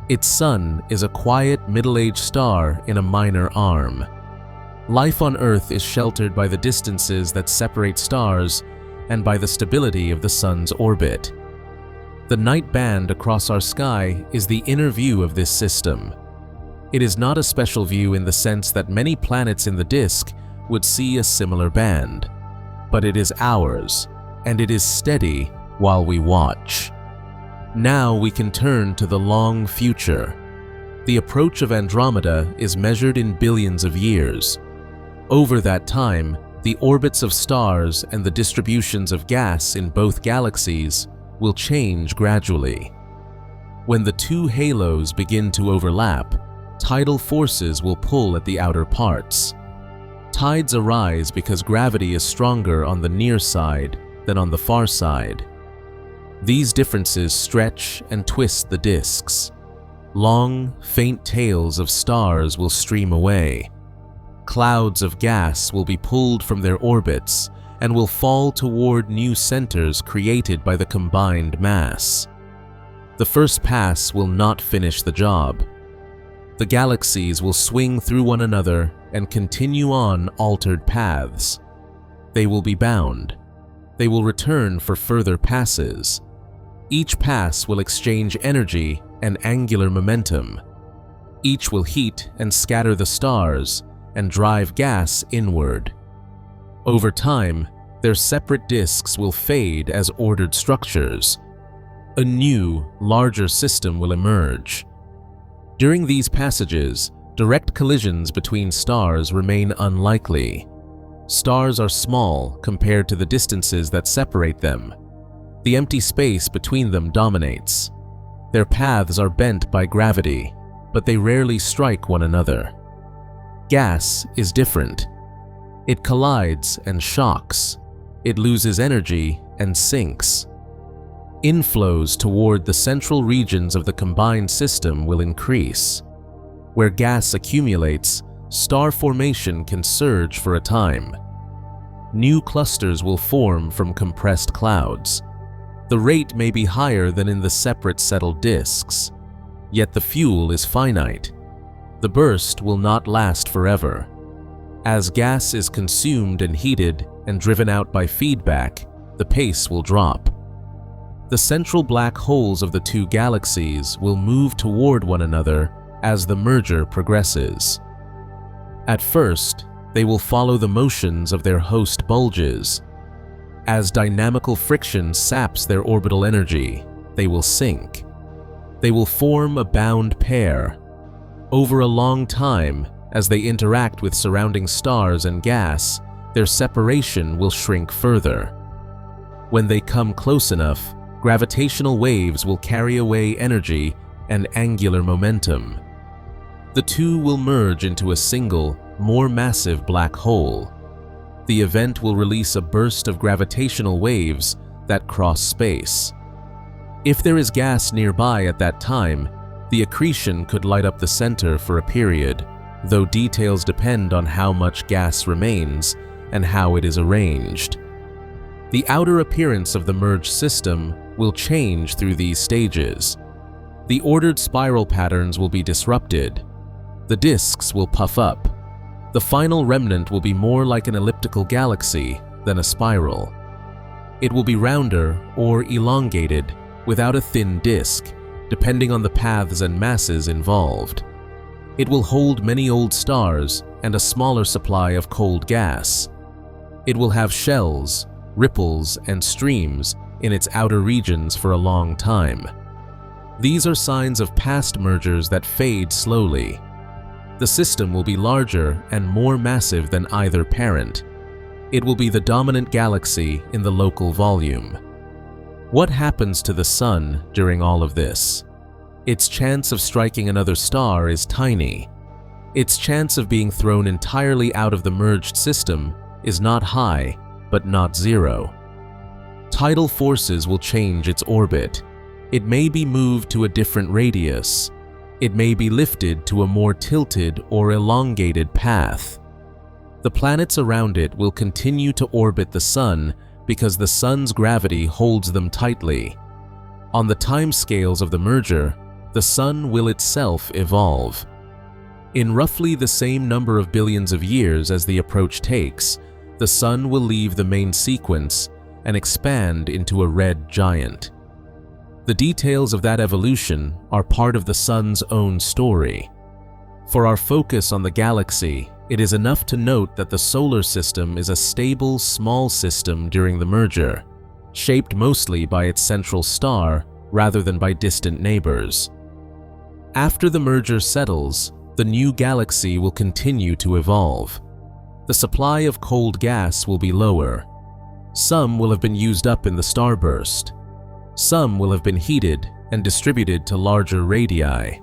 Its Sun is a quiet middle-aged star in a minor arm. Life on Earth is sheltered by the distances that separate stars and by the stability of the Sun's orbit. The night band across our sky is the inner view of this system. It is not a special view in the sense that many planets in the disk would see a similar band, but it is ours, and it is steady while we watch. Now we can turn to the long future. The approach of Andromeda is measured in billions of years. Over that time, the orbits of stars and the distributions of gas in both galaxies will change gradually. When the two halos begin to overlap, tidal forces will pull at the outer parts. Tides arise because gravity is stronger on the near side than on the far side. These differences stretch and twist the disks. Long, faint tails of stars will stream away. Clouds of gas will be pulled from their orbits and will fall toward new centers created by the combined mass. The first pass will not finish the job. The galaxies will swing through one another and continue on altered paths. They will be bound. They will return for further passes. Each pass will exchange energy and angular momentum. Each will heat and scatter the stars and drive gas inward. Over time, their separate disks will fade as ordered structures. A new, larger system will emerge. During these passages, direct collisions between stars remain unlikely. Stars are small compared to the distances that separate them. The empty space between them dominates. Their paths are bent by gravity, but they rarely strike one another. Gas is different. It collides and shocks. It loses energy and sinks. Inflows toward the central regions of the combined system will increase. Where gas accumulates, star formation can surge for a time. New clusters will form from compressed clouds. The rate may be higher than in the separate settled disks, yet the fuel is finite. The burst will not last forever. As gas is consumed and heated and driven out by feedback, the pace will drop. The central black holes of the two galaxies will move toward one another as the merger progresses. At first, they will follow the motions of their host bulges. As dynamical friction saps their orbital energy, they will sink. They will form a bound pair. Over a long time, as they interact with surrounding stars and gas, their separation will shrink further. When they come close enough, gravitational waves will carry away energy and angular momentum. The two will merge into a single, more massive black hole. The event will release a burst of gravitational waves that cross space. If there is gas nearby at that time, the accretion could light up the center for a period, though details depend on how much gas remains and how it is arranged. The outer appearance of the merged system will change through these stages. The ordered spiral patterns will be disrupted. The disks will puff up. The final remnant will be more like an elliptical galaxy than a spiral. It will be rounder or elongated without a thin disk, depending on the paths and masses involved. It will hold many old stars and a smaller supply of cold gas. It will have shells, ripples, and streams in its outer regions for a long time. These are signs of past mergers that fade slowly. The system will be larger and more massive than either parent. It will be the dominant galaxy in the local volume. What happens to the Sun during all of this? Its chance of striking another star is tiny. Its chance of being thrown entirely out of the merged system is not high, but not zero. Tidal forces will change its orbit. It may be moved to a different radius. It may be lifted to a more tilted or elongated path. The planets around it will continue to orbit the Sun because the Sun's gravity holds them tightly. On the timescales of the merger, the Sun will itself evolve. In roughly the same number of billions of years as the approach takes, the Sun will leave the main sequence and expand into a red giant. The details of that evolution are part of the Sun's own story. For our focus on the galaxy, it is enough to note that the solar system is a stable, small system during the merger, shaped mostly by its central star rather than by distant neighbors. After the merger settles, the new galaxy will continue to evolve. The supply of cold gas will be lower. Some will have been used up in the starburst. Some will have been heated and distributed to larger radii.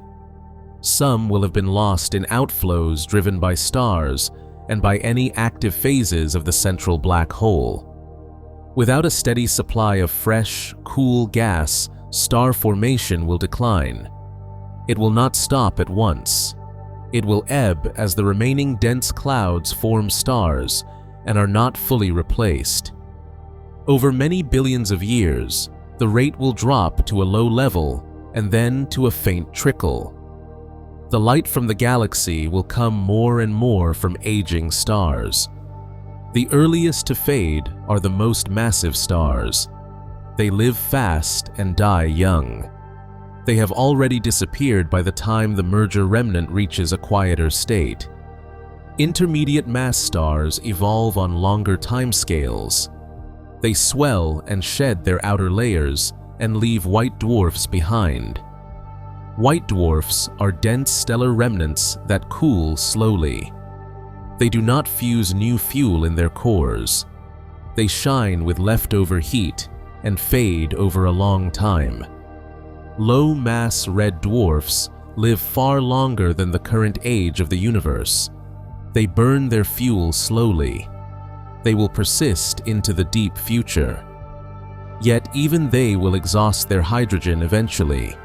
Some will have been lost in outflows driven by stars and by any active phases of the central black hole. Without a steady supply of fresh, cool gas, star formation will decline. It will not stop at once. It will ebb as the remaining dense clouds form stars and are not fully replaced. Over many billions of years, the rate will drop to a low level and then to a faint trickle. The light from the galaxy will come more and more from aging stars. The earliest to fade are the most massive stars. They live fast and die young. They have already disappeared by the time the merger remnant reaches a quieter state. Intermediate mass stars evolve on longer timescales. They swell and shed their outer layers and leave white dwarfs behind. White dwarfs are dense stellar remnants that cool slowly. They do not fuse new fuel in their cores. They shine with leftover heat and fade over a long time. Low-mass red dwarfs live far longer than the current age of the universe. They burn their fuel slowly. They will persist into the deep future. Yet even they will exhaust their hydrogen eventually.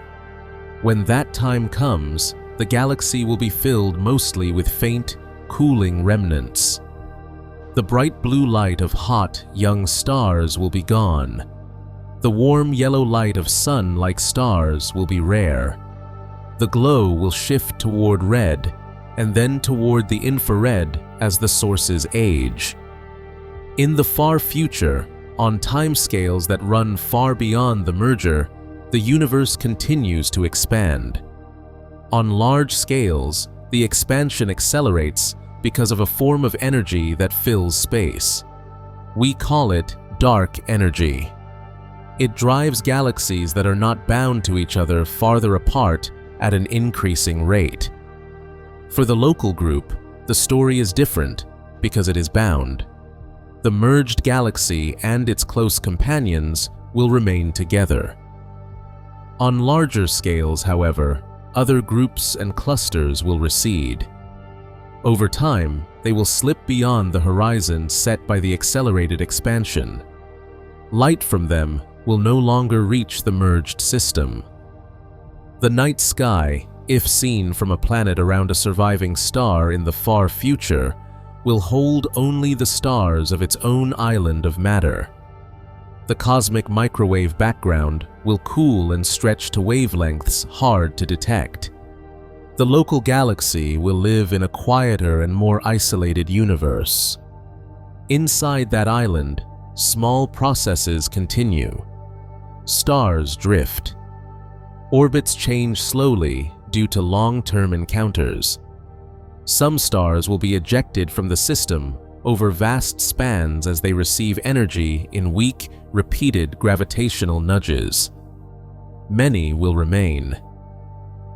When that time comes, the galaxy will be filled mostly with faint, cooling remnants. The bright blue light of hot, young stars will be gone. The warm yellow light of sun-like stars will be rare. The glow will shift toward red and then toward the infrared as the sources age. In the far future, on timescales that run far beyond the merger, the universe continues to expand. On large scales, the expansion accelerates because of a form of energy that fills space. We call it dark energy. It drives galaxies that are not bound to each other farther apart at an increasing rate. For the local group, the story is different because it is bound. The merged galaxy and its close companions will remain together. On larger scales, however, other groups and clusters will recede. Over time, they will slip beyond the horizon set by the accelerated expansion. Light from them will no longer reach the merged system. The night sky, if seen from a planet around a surviving star in the far future, will hold only the stars of its own island of matter. The cosmic microwave background will cool and stretch to wavelengths hard to detect. The local galaxy will live in a quieter and more isolated universe. Inside that island, small processes continue. Stars drift. Orbits change slowly due to long-term encounters. Some stars will be ejected from the system over vast spans as they receive energy in weak, repeated gravitational nudges. Many will remain.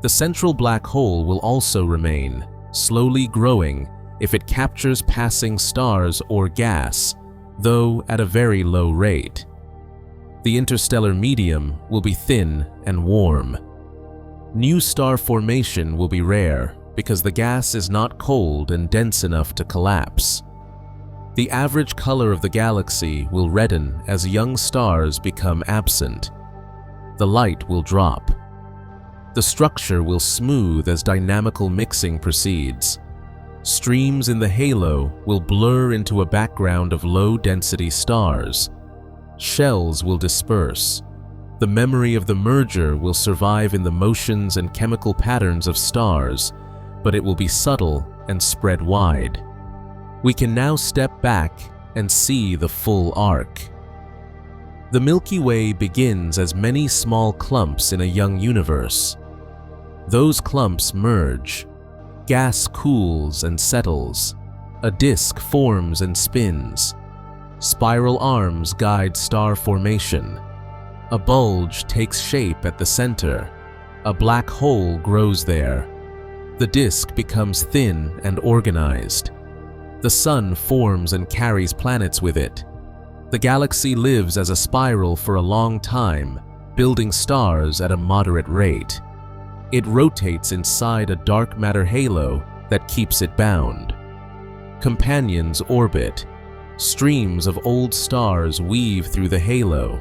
The central black hole will also remain, slowly growing if it captures passing stars or gas, though at a very low rate. The interstellar medium will be thin and warm. New star formation will be rare because the gas is not cold and dense enough to collapse. The average color of the galaxy will redden as young stars become absent. The light will drop. The structure will smooth as dynamical mixing proceeds. Streams in the halo will blur into a background of low-density stars. Shells will disperse. The memory of the merger will survive in the motions and chemical patterns of stars, but it will be subtle and spread wide. We can now step back and see the full arc. The Milky Way begins as many small clumps in a young universe. Those clumps merge. Gas cools and settles. A disk forms and spins. Spiral arms guide star formation. A bulge takes shape at the center. A black hole grows there. The disk becomes thin and organized. The sun forms and carries planets with it. The galaxy lives as a spiral for a long time, building stars at a moderate rate. It rotates inside a dark matter halo that keeps it bound. Companions orbit. Streams of old stars weave through the halo.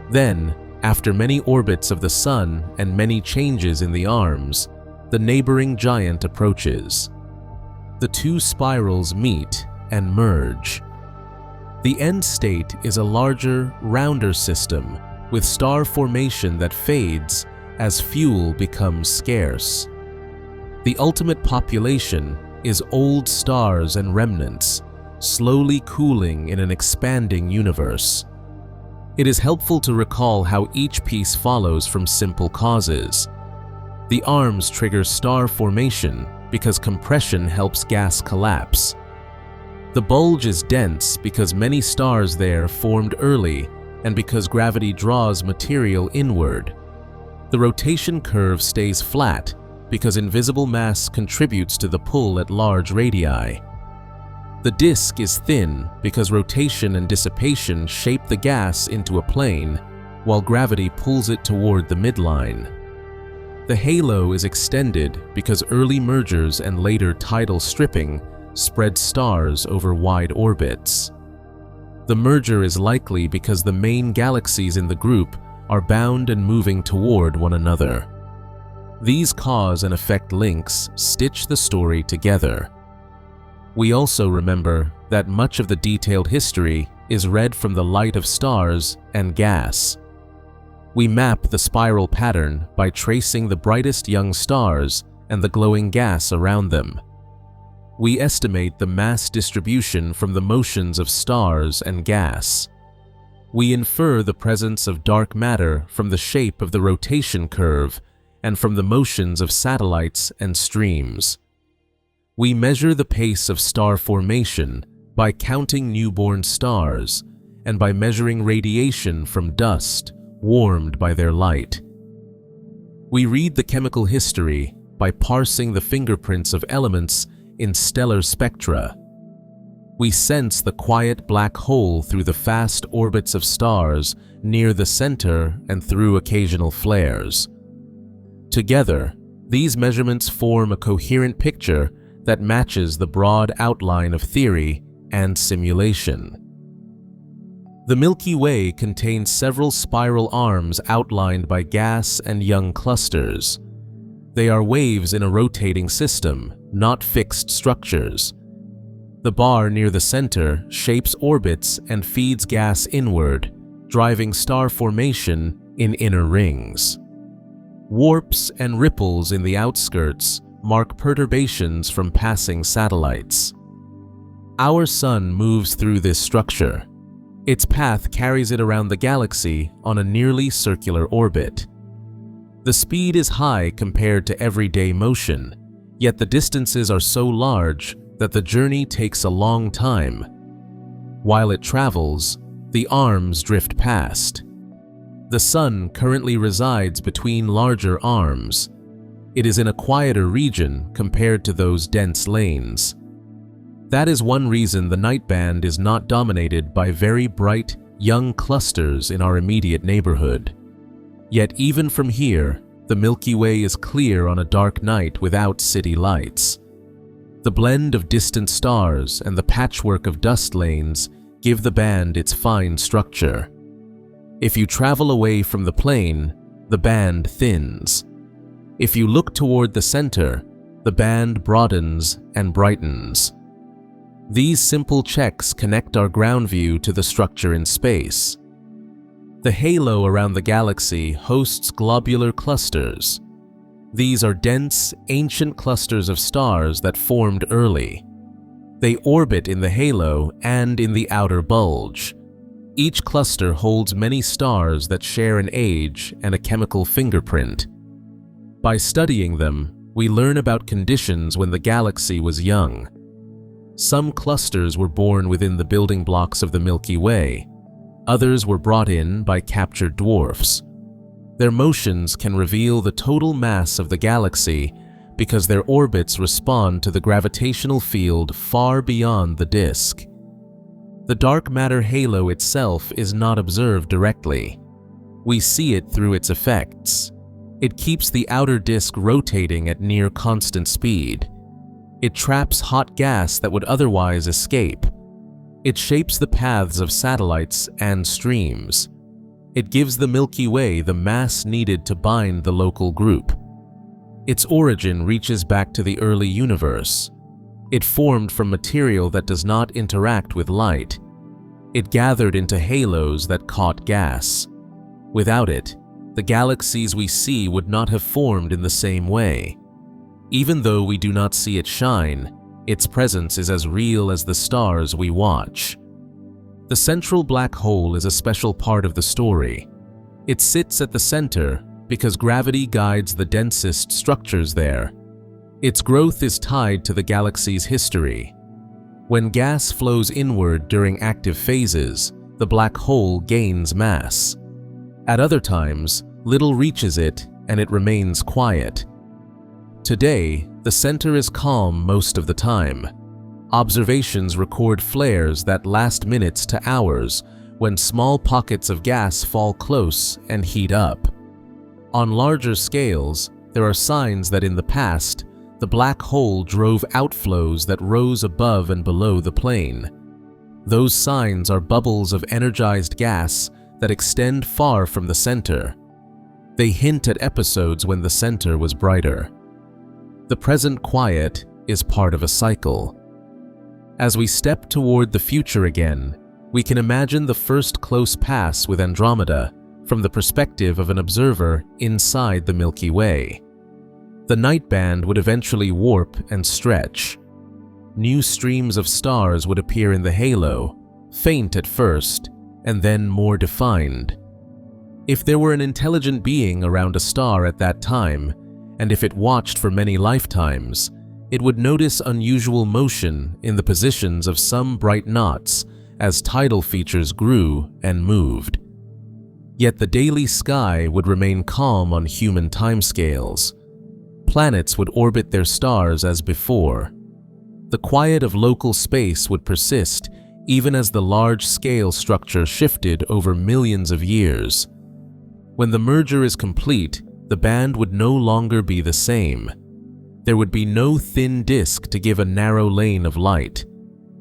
Then, after many orbits of the sun and many changes in the arms, the neighboring giant approaches. The two spirals meet and merge. The end state is a larger, rounder system with star formation that fades as fuel becomes scarce. The ultimate population is old stars and remnants, slowly cooling in an expanding universe. It is helpful to recall how each piece follows from simple causes. The arms trigger star formation because compression helps gas collapse. The bulge is dense because many stars there formed early and because gravity draws material inward. The rotation curve stays flat because invisible mass contributes to the pull at large radii. The disk is thin because rotation and dissipation shape the gas into a plane, while gravity pulls it toward the midline. The halo is extended because early mergers and later tidal stripping spread stars over wide orbits. The merger is likely because the main galaxies in the group are bound and moving toward one another. These cause and effect links stitch the story together. We also remember that much of the detailed history is read from the light of stars and gas. We map the spiral pattern by tracing the brightest young stars and the glowing gas around them. We estimate the mass distribution from the motions of stars and gas. We infer the presence of dark matter from the shape of the rotation curve and from the motions of satellites and streams. We measure the pace of star formation by counting newborn stars and by measuring radiation from dust warmed by their light. We read the chemical history by parsing the fingerprints of elements in stellar spectra. We sense the quiet black hole through the fast orbits of stars near the center and through occasional flares. Together, these measurements form a coherent picture that matches the broad outline of theory and simulation. The Milky Way contains several spiral arms outlined by gas and young clusters. They are waves in a rotating system, not fixed structures. The bar near the center shapes orbits and feeds gas inward, driving star formation in inner rings. Warps and ripples in the outskirts mark perturbations from passing satellites. Our sun moves through this structure. Its path carries it around the galaxy on a nearly circular orbit. The speed is high compared to everyday motion, yet the distances are so large that the journey takes a long time. While it travels, the arms drift past. The sun currently resides between larger arms. It is in a quieter region compared to those dense lanes. That is one reason the night band is not dominated by very bright, young clusters in our immediate neighborhood. Yet even from here, the Milky Way is clear on a dark night without city lights. The blend of distant stars and the patchwork of dust lanes give the band its fine structure. If you travel away from the plane, the band thins. If you look toward the center, the band broadens and brightens. These simple checks connect our ground view to the structure in space. The halo around the galaxy hosts globular clusters. These are dense, ancient clusters of stars that formed early. They orbit in the halo and in the outer bulge. Each cluster holds many stars that share an age and a chemical fingerprint. By studying them, we learn about conditions when the galaxy was young. Some clusters were born within the building blocks of the Milky Way. Others were brought in by captured dwarfs. Their motions can reveal the total mass of the galaxy because their orbits respond to the gravitational field far beyond the disk. The dark matter halo itself is not observed directly. We see it through its effects. It keeps the outer disk rotating at near constant speed. It traps hot gas that would otherwise escape. It shapes the paths of satellites and streams. It gives the Milky Way the mass needed to bind the local group. Its origin reaches back to the early universe. It formed from material that does not interact with light. It gathered into halos that caught gas. Without it, the galaxies we see would not have formed in the same way. Even though we do not see it shine, its presence is as real as the stars we watch. The central black hole is a special part of the story. It sits at the center because gravity guides the densest structures there. Its growth is tied to the galaxy's history. When gas flows inward during active phases, the black hole gains mass. At other times, little reaches it and it remains quiet. Today, the center is calm most of the time. Observations record flares that last minutes to hours when small pockets of gas fall close and heat up. On larger scales, there are signs that in the past, the black hole drove outflows that rose above and below the plane. Those signs are bubbles of energized gas that extend far from the center. They hint at episodes when the center was brighter. The present quiet is part of a cycle. As we step toward the future again, we can imagine the first close pass with Andromeda from the perspective of an observer inside the Milky Way. The night band would eventually warp and stretch. New streams of stars would appear in the halo, faint at first, and then more defined. If there were an intelligent being around a star at that time, and if it watched for many lifetimes, it would notice unusual motion in the positions of some bright knots as tidal features grew and moved. Yet the daily sky would remain calm on human timescales. Planets would orbit their stars as before. The quiet of local space would persist even as the large-scale structure shifted over millions of years. When the merger is complete, the band would no longer be the same. There would be no thin disk to give a narrow lane of light.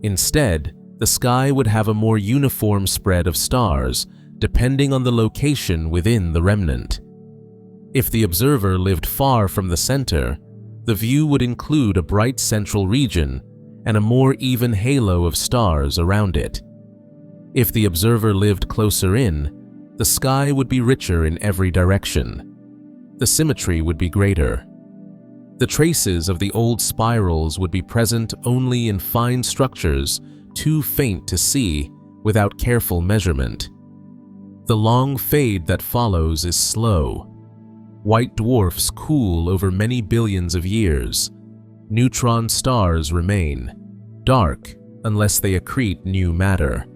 Instead, the sky would have a more uniform spread of stars, depending on the location within the remnant. If the observer lived far from the center, the view would include a bright central region and a more even halo of stars around it. If the observer lived closer in, the sky would be richer in every direction. The symmetry would be greater. The traces of the old spirals would be present only in fine structures too faint to see without careful measurement. The long fade that follows is slow. White dwarfs cool over many billions of years. Neutron stars remain, dark unless they accrete new matter.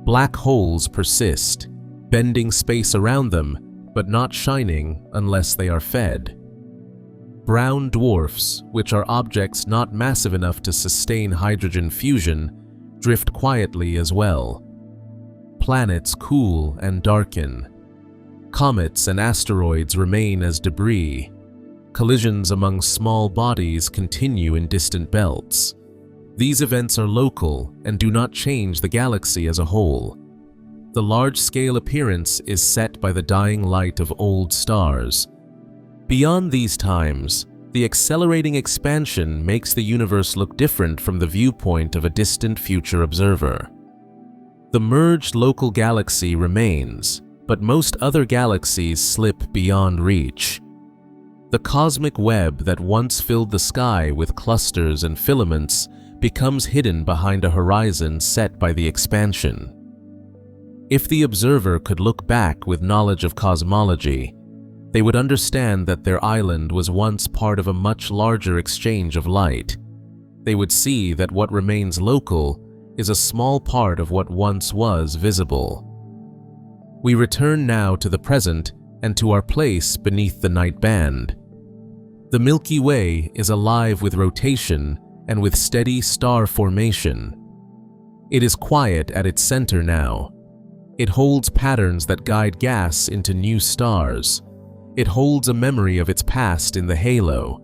Black holes persist, bending space around them, but not shining unless they are fed. Brown dwarfs, which are objects not massive enough to sustain hydrogen fusion, drift quietly as well. Planets cool and darken. Comets and asteroids remain as debris. Collisions among small bodies continue in distant belts. These events are local and do not change the galaxy as a whole. The large-scale appearance is set by the dying light of old stars. Beyond these times, the accelerating expansion makes the universe look different from the viewpoint of a distant future observer. The merged local galaxy remains, but most other galaxies slip beyond reach. The cosmic web that once filled the sky with clusters and filaments becomes hidden behind a horizon set by the expansion. If the observer could look back with knowledge of cosmology, they would understand that their island was once part of a much larger exchange of light. They would see that what remains local is a small part of what once was visible. We return now to the present and to our place beneath the night band. The Milky Way is alive with rotation and with steady star formation. It is quiet at its center now. It holds patterns that guide gas into new stars. It holds a memory of its past in the halo.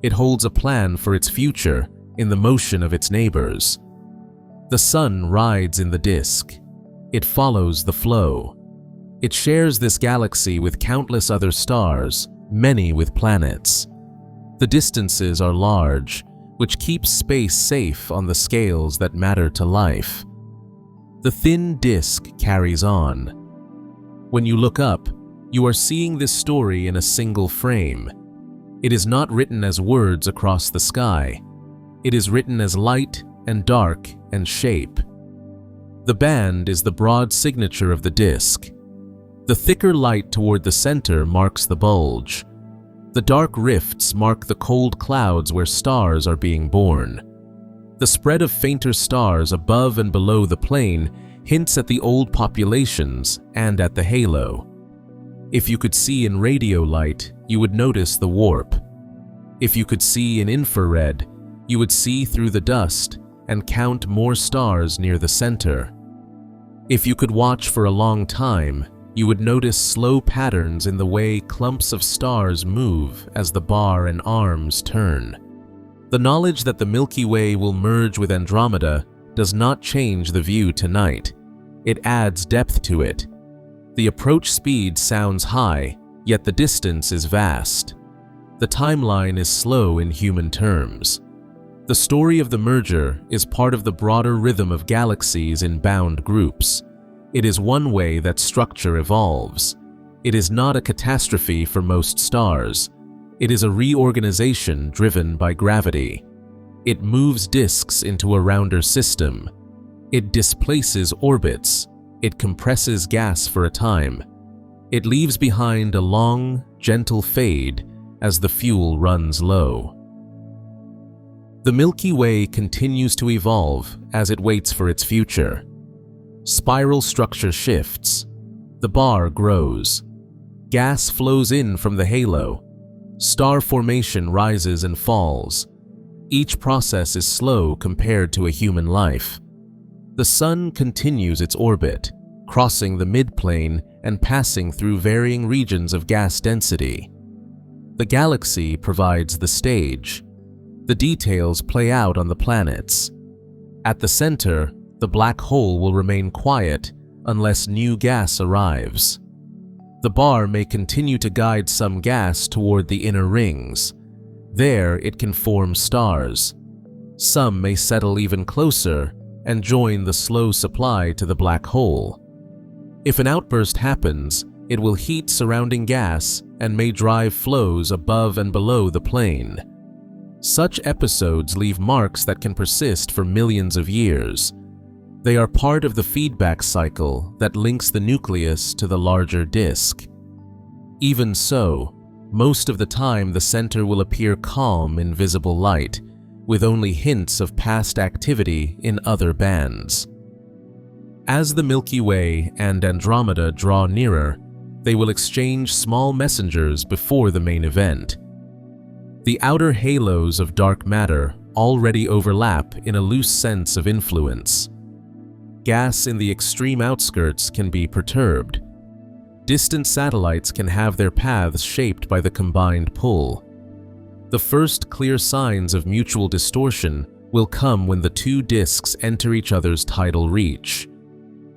It holds a plan for its future in the motion of its neighbors. The sun rides in the disk. It follows the flow. It shares this galaxy with countless other stars, many with planets. The distances are large, which keeps space safe on the scales that matter to life. The thin disk carries on. When you look up, you are seeing this story in a single frame. It is not written as words across the sky. It is written as light and dark and shape. The band is the broad signature of the disk. The thicker light toward the center marks the bulge. The dark rifts mark the cold clouds where stars are being born. The spread of fainter stars above and below the plane hints at the old populations and at the halo. If you could see in radio light, you would notice the warp. If you could see in infrared, you would see through the dust and count more stars near the center. If you could watch for a long time, you would notice slow patterns in the way clumps of stars move as the bar and arms turn. The knowledge that the Milky Way will merge with Andromeda does not change the view tonight. It adds depth to it. The approach speed sounds high, yet the distance is vast. The timeline is slow in human terms. The story of the merger is part of the broader rhythm of galaxies in bound groups. It is one way that structure evolves. It is not a catastrophe for most stars. It is a reorganization driven by gravity. It moves disks into a rounder system. It displaces orbits. It compresses gas for a time. It leaves behind a long, gentle fade as the fuel runs low. The Milky Way continues to evolve as it waits for its future. Spiral structure shifts. The bar grows. Gas flows in from the halo. Star formation rises and falls. Each process is slow compared to a human life. The sun continues its orbit, crossing the midplane and passing through varying regions of gas density. The galaxy provides the stage. The details play out on the planets. At the center, the black hole will remain quiet unless new gas arrives. The bar may continue to guide some gas toward the inner rings. There it can form stars. Some may settle even closer and join the slow supply to the black hole. If an outburst happens, it will heat surrounding gas and may drive flows above and below the plane. Such episodes leave marks that can persist for millions of years. They are part of the feedback cycle that links the nucleus to the larger disk. Even so, most of the time the center will appear calm in visible light, with only hints of past activity in other bands. As the Milky Way and Andromeda draw nearer, they will exchange small messengers before the main event. The outer halos of dark matter already overlap in a loose sense of influence. Gas in the extreme outskirts can be perturbed. Distant satellites can have their paths shaped by the combined pull. The first clear signs of mutual distortion will come when the two disks enter each other's tidal reach.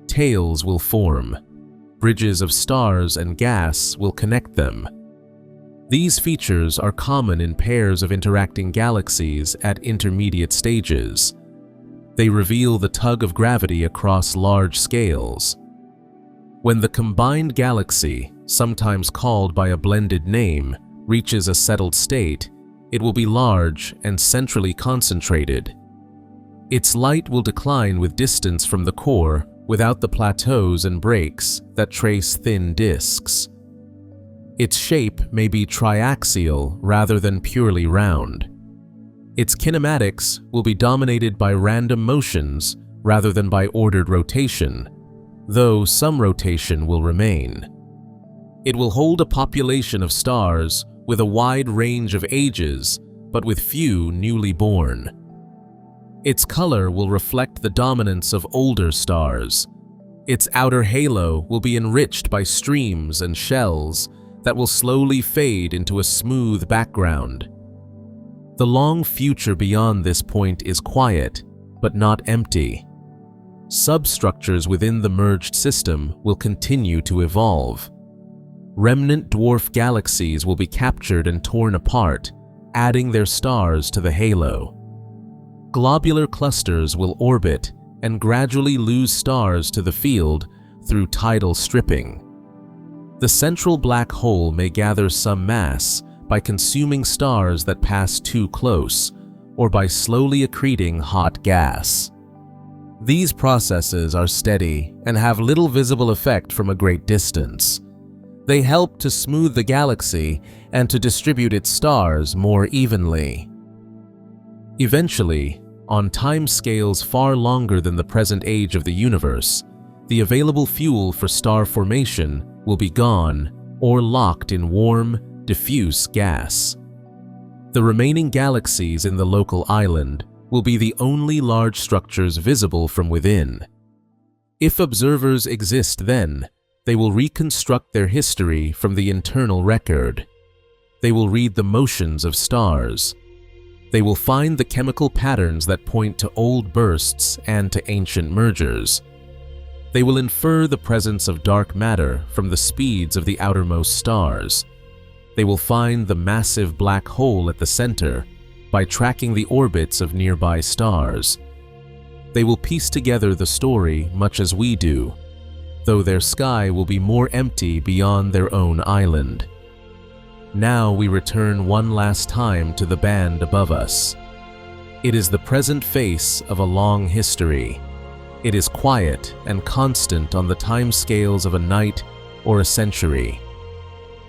Tails will form. Bridges of stars and gas will connect them. These features are common in pairs of interacting galaxies at intermediate stages. They reveal the tug of gravity across large scales. When the combined galaxy, sometimes called by a blended name, reaches a settled state, it will be large and centrally concentrated. Its light will decline with distance from the core, without the plateaus and breaks that trace thin disks. Its shape may be triaxial rather than purely round. Its kinematics will be dominated by random motions rather than by ordered rotation, though some rotation will remain. It will hold a population of stars with a wide range of ages, but with few newly born. Its color will reflect the dominance of older stars. Its outer halo will be enriched by streams and shells that will slowly fade into a smooth background. The long future beyond this point is quiet, but not empty. Substructures within the merged system will continue to evolve. Remnant dwarf galaxies will be captured and torn apart, adding their stars to the halo. Globular clusters will orbit and gradually lose stars to the field through tidal stripping. The central black hole may gather some mass by consuming stars that pass too close, or by slowly accreting hot gas. These processes are steady and have little visible effect from a great distance. They help to smooth the galaxy and to distribute its stars more evenly. Eventually, on timescales far longer than the present age of the universe, the available fuel for star formation will be gone or locked in warm, diffuse gas. The remaining galaxies in the local island will be the only large structures visible from within. If observers exist then, they will reconstruct their history from the internal record. They will read the motions of stars. They will find the chemical patterns that point to old bursts and to ancient mergers. They will infer the presence of dark matter from the speeds of the outermost stars. They will find the massive black hole at the center by tracking the orbits of nearby stars. They will piece together the story much as we do, though their sky will be more empty beyond their own island. Now we return one last time to the band above us. It is the present face of a long history. It is quiet and constant on the timescales of a night or a century.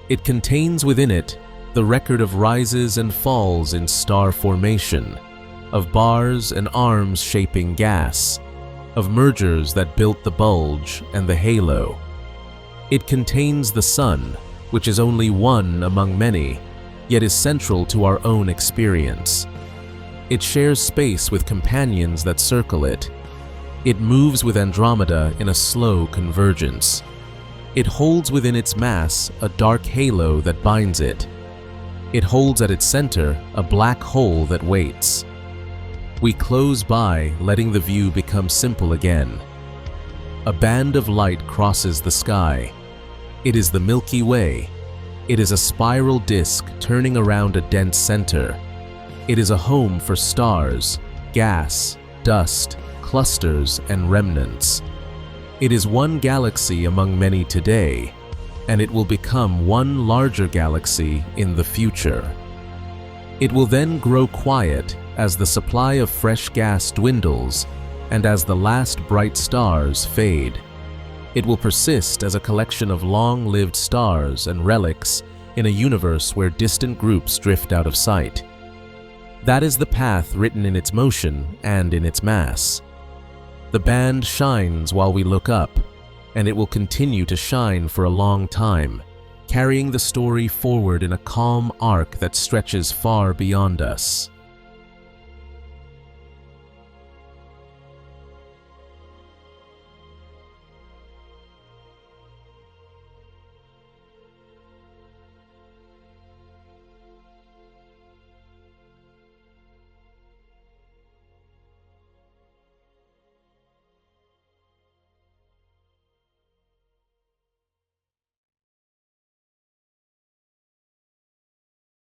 It contains within it the record of rises and falls in star formation, of bars and arms shaping gas, of mergers that built the bulge and the halo. It contains the sun, which is only one among many, yet is central to our own experience. It shares space with companions that circle it. It moves with Andromeda in a slow convergence. It holds within its mass a dark halo that binds it. It holds at its center a black hole that waits. We close by, letting the view become simple again. A band of light crosses the sky. It is the Milky Way. It is a spiral disk turning around a dense center. It is a home for stars, gas, dust, clusters, and remnants. It is one galaxy among many today, and it will become one larger galaxy in the future. It will then grow quiet as the supply of fresh gas dwindles and as the last bright stars fade. It will persist as a collection of long-lived stars and relics in a universe where distant groups drift out of sight. That is the path written in its motion and in its mass. The band shines while we look up, and it will continue to shine for a long time, carrying the story forward in a calm arc that stretches far beyond us.